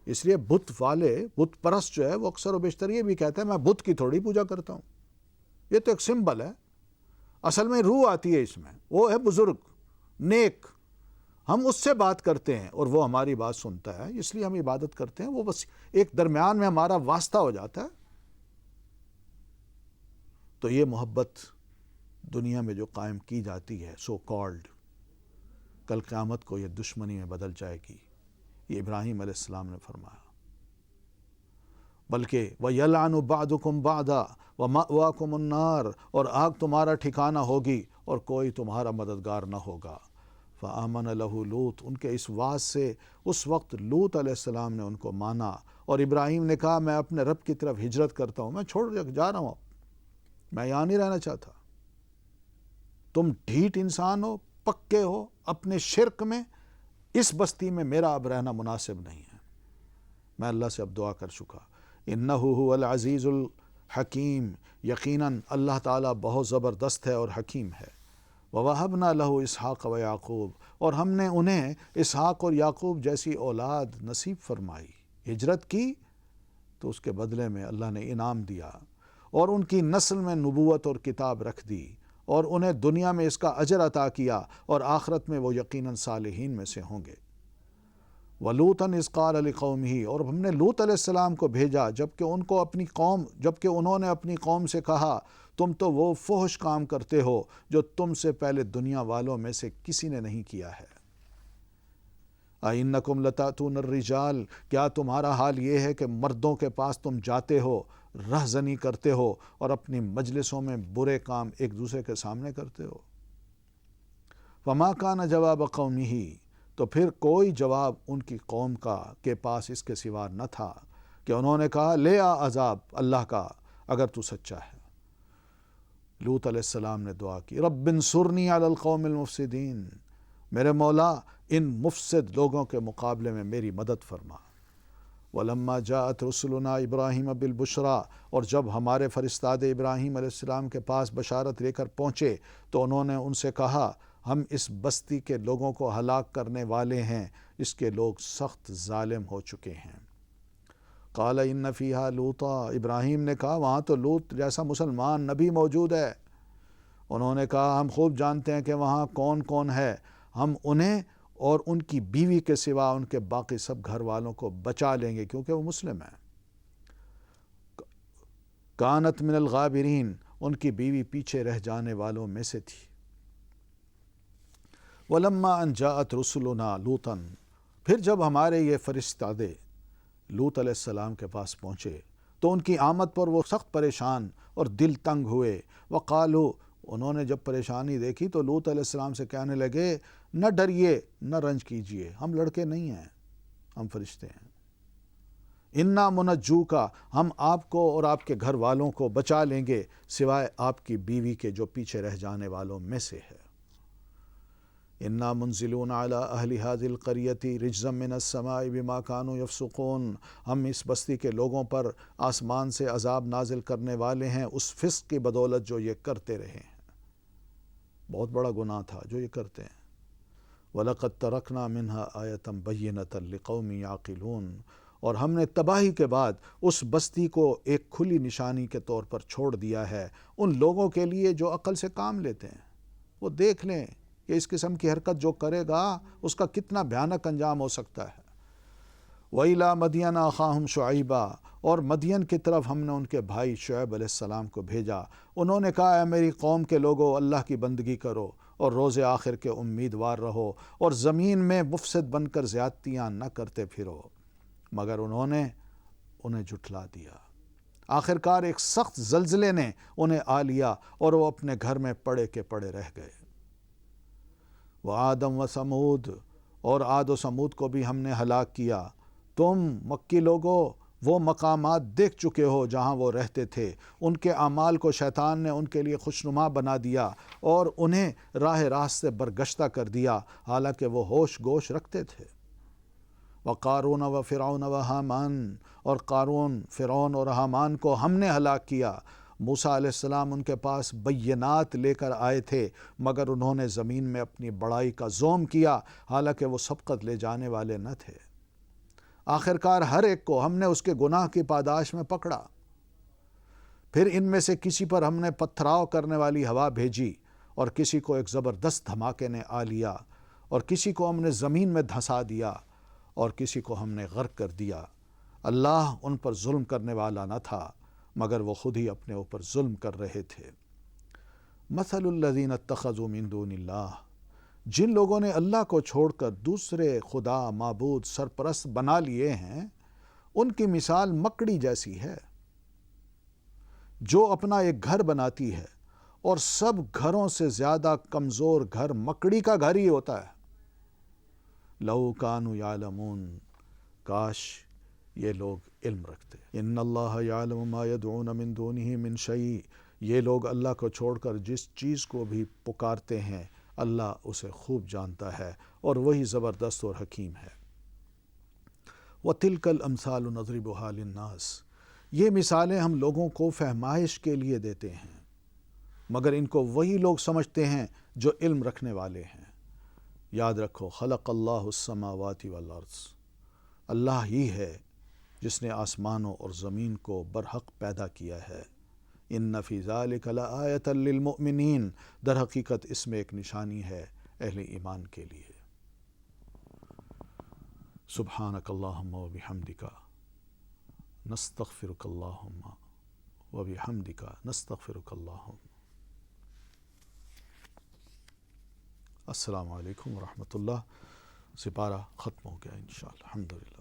اس لیے بت والے، بت پرست جو ہے وہ اکثر و بیشتر یہ بھی کہتا ہے میں بت کی تھوڑی پوجا کرتا ہوں، یہ تو ایک سمبل ہے، اصل میں روح آتی ہے اس میں، وہ ہے بزرگ نیک، ہم اس سے بات کرتے ہیں اور وہ ہماری بات سنتا ہے، اس لیے ہم عبادت کرتے ہیں، وہ بس ایک درمیان میں ہمارا واسطہ ہو جاتا ہے۔ تو یہ محبت دنیا میں جو قائم کی جاتی ہے سو کالڈ، کل قیامت کو یہ دشمنی میں بدل جائے گی، یہ ابراہیم علیہ السلام نے فرمایا۔ بلکہ وَيَلْعَنُ بَعْضُكُمْ بَعْضًا وَمَأْوَاكُمُ النَّارُ، اور آگ تمہارا ٹھکانہ ہوگی اور کوئی تمہارا مددگار نہ ہوگا۔ فَآمَنَ لَهُ لوط، ان کے اس واز سے اس وقت لوط علیہ السلام نے ان کو مانا، اور ابراہیم نے کہا میں اپنے رب کی طرف ہجرت کرتا ہوں، میں چھوڑ جا رہا ہوں، میں یہاں نہیں رہنا چاہتا۔ تم ڈھیٹ انسان ہو، پکے ہو اپنے شرک میں، اس بستی میں میرا اب رہنا مناسب نہیں ہے، میں اللہ سے اب دعا کر چکا۔ انہ هو العزیز الحکیم، یقیناً اللہ تعالیٰ بہت زبردست ہے اور حکیم ہے۔ وَوَهَبْنَا لَهُ اسحاق وَيَعْقُوب، اور ہم نے انہیں اسحاق اور یعقوب جیسی اولاد نصیب فرمائی۔ ہجرت کی تو اس کے بدلے میں اللہ نے انعام دیا، اور ان کی نسل میں نبوت اور کتاب رکھ دی، اور انہیں دنیا میں اس کا اجر عطا کیا، اور آخرت میں وہ یقیناً صالحین میں سے ہوں گے۔ وَلُوطًا إِذْ قَالَ لِقَوْمِهِ، اور ہم نے لوط علیہ السلام کو بھیجا جبکہ انہوں نے اپنی قوم سے کہا تم تو وہ فحش کام کرتے ہو جو تم سے پہلے دنیا والوں میں سے کسی نے نہیں کیا ہے۔ أَإِنَّكُمْ لَتَأْتُونَ الرِّجَالَ، کیا تمہارا حال یہ ہے کہ مردوں کے پاس تم جاتے ہو، رہزنی کرتے ہو، اور اپنی مجلسوں میں برے کام ایک دوسرے کے سامنے کرتے ہو۔ فَمَا كَانَ جَوَابَ قَوْمِهِ، تو پھر کوئی جواب ان کی قوم کے پاس اس کے سوا نہ تھا کہ انہوں نے کہا لے آ عذاب اللہ کا اگر تو سچا ہے۔ لوط علیہ السلام نے دعا کی رب انصرنی علی القوم المفسدین، میرے مولا ان مفسد لوگوں کے مقابلے میں میری مدد فرما۔ وَلَمَّا جَاءَتْ رُسُلُنَا إِبْرَاهِيمَ بِالْبُشْرَىٰ، اور جب ہمارے فرستاد ابراہیم علیہ السلام کے پاس بشارت لے کر پہنچے تو انہوں نے ان سے کہا ہم اس بستی کے لوگوں کو ہلاک کرنے والے ہیں، اس کے لوگ سخت ظالم ہو چکے ہیں۔ قال ان فیہا لوطا، ابراہیم نے کہا وہاں تو لوط جیسا مسلمان نبی موجود ہے۔ انہوں نے کہا ہم خوب جانتے ہیں کہ وہاں کون کون ہے، ہم انہیں اور ان کی بیوی کے سوا ان کے باقی سب گھر والوں کو بچا لیں گے کیونکہ وہ مسلم ہیں۔ کانت من الغابرین، ان کی بیوی پیچھے رہ جانے والوں میں سے تھی۔ وَلَمَّا أَن جَاءَتْ رُسُلُنَا لُوطًا، پھر جب ہمارے یہ فرستادے لوط علیہ السلام کے پاس پہنچے تو ان کی آمد پر وہ سخت پریشان اور دل تنگ ہوئے۔ وقالو، انہوں نے جب پریشانی دیکھی تو لوط علیہ السلام سے کہنے لگے نہ ڈریے نہ رنج کیجیے، ہم لڑکے نہیں ہیں، ہم فرشتے ہیں۔ انا منجوکا، ہم آپ کو اور آپ کے گھر والوں کو بچا لیں گے سوائے آپ کی بیوی کے جو پیچھے رہ جانے والوں میں سے ہے۔ انا منزلون علی اہل هذه القریۃ رجزا من السماء بما كانوا یفسقون، ہم اس بستی کے لوگوں پر آسمان سے عذاب نازل کرنے والے ہیں اس فسق کی بدولت جو یہ کرتے رہے ہیں، بہت بڑا گناہ تھا جو یہ کرتے ہیں۔ وَلَقَدْ تَرَكْنَا مِنْهَا آیَةً بَيِّنَةً لِقَوْمٍ يَعْقِلُونَ، اور ہم نے تباہی کے بعد اس بستی کو ایک کھلی نشانی کے طور پر چھوڑ دیا ہے ان لوگوں کے لیے جو عقل سے کام لیتے ہیں، وہ دیکھ لیں کہ اس قسم کی حرکت جو کرے گا اس کا کتنا بھیانک انجام ہو سکتا ہے۔ وَإِلَىٰ مَدْيَنَ أَخَاهُمْ شُعَيْبًا، اور مدین کی طرف ہم نے ان کے بھائی شعیب علیہ السلام کو بھیجا۔ انہوں نے کہا، اے میری قوم کے لوگو، اللہ کی بندگی کرو اور روز آخر کے امیدوار رہو اور زمین میں مفسد بن کر زیادتیاں نہ کرتے پھرو، مگر انہوں نے انہیں جھٹلا دیا۔ آخرکار ایک سخت زلزلے نے انہیں آ لیا اور وہ اپنے گھر میں پڑے کے پڑے رہ گئے۔ وَعَادًا وَثَمُودَ، اور عاد و سمود کو بھی ہم نے ہلاک کیا۔ تم مکی لوگو وہ مقامات دیکھ چکے ہو جہاں وہ رہتے تھے۔ ان کے اعمال کو شیطان نے ان کے لیے خوشنما بنا دیا اور انہیں راہ راست سے برگشتہ کر دیا، حالانکہ وہ ہوش گوش رکھتے تھے۔ وقارون و فرعون و حامان، اور قارون، فرعون اور حامان کو ہم نے ہلاک کیا۔ موسیٰ علیہ السلام ان کے پاس بینات لے کر آئے تھے، مگر انہوں نے زمین میں اپنی بڑائی کا زوم کیا، حالانکہ وہ سبقت لے جانے والے نہ تھے۔ آخرکار ہر ایک کو ہم نے اس کے گناہ کی پاداش میں پکڑا۔ پھر ان میں سے کسی پر ہم نے پتھراؤ کرنے والی ہوا بھیجی، اور کسی کو ایک زبردست دھماکے نے آ لیا، اور کسی کو ہم نے زمین میں دھنسا دیا، اور کسی کو ہم نے غرق کر دیا۔ اللہ ان پر ظلم کرنے والا نہ تھا، مگر وہ خود ہی اپنے اوپر ظلم کر رہے تھے۔ مثل الذین اتخذوا من دون اللہ، جن لوگوں نے اللہ کو چھوڑ کر دوسرے خدا، معبود، سرپرست بنا لیے ہیں، ان کی مثال مکڑی جیسی ہے جو اپنا ایک گھر بناتی ہے، اور سب گھروں سے زیادہ کمزور گھر مکڑی کا گھر ہی ہوتا ہے۔ لَوْ كَانُوا يَعْلَمُونَ، کاش یہ لوگ علم رکھتے۔ ان اللہ یعلم ما یدعون من دونہ من شیء، یہ لوگ اللہ کو چھوڑ کر جس چیز کو بھی پکارتے ہیں اللہ اسے خوب جانتا ہے، اور وہی زبردست اور حکیم ہے۔ وَتِلْكَ الْأَمْثَالُ نَضْرِبُهَا لِلنَّاسِ، یہ مثالیں ہم لوگوں کو فہمائش کے لیے دیتے ہیں، مگر ان کو وہی لوگ سمجھتے ہیں جو علم رکھنے والے ہیں۔ یاد رکھو، خلق اللہ السماوات والارض، اللہ ہی ہے جس نے آسمانوں اور زمین کو برحق پیدا کیا ہے۔ ان فی ذلک لآیۃ للمؤمنین، در حقیقت اس میں ایک نشانی ہے اہل ایمان کے لیے۔ سبحانک اللہم وبحمدک نستغفرک اللہم وبحمدک نستغفرک اللہم۔ السلام علیکم ورحمۃ اللہ۔ سپارہ ختم ہو گیا انشاءاللہ، الحمدللہ۔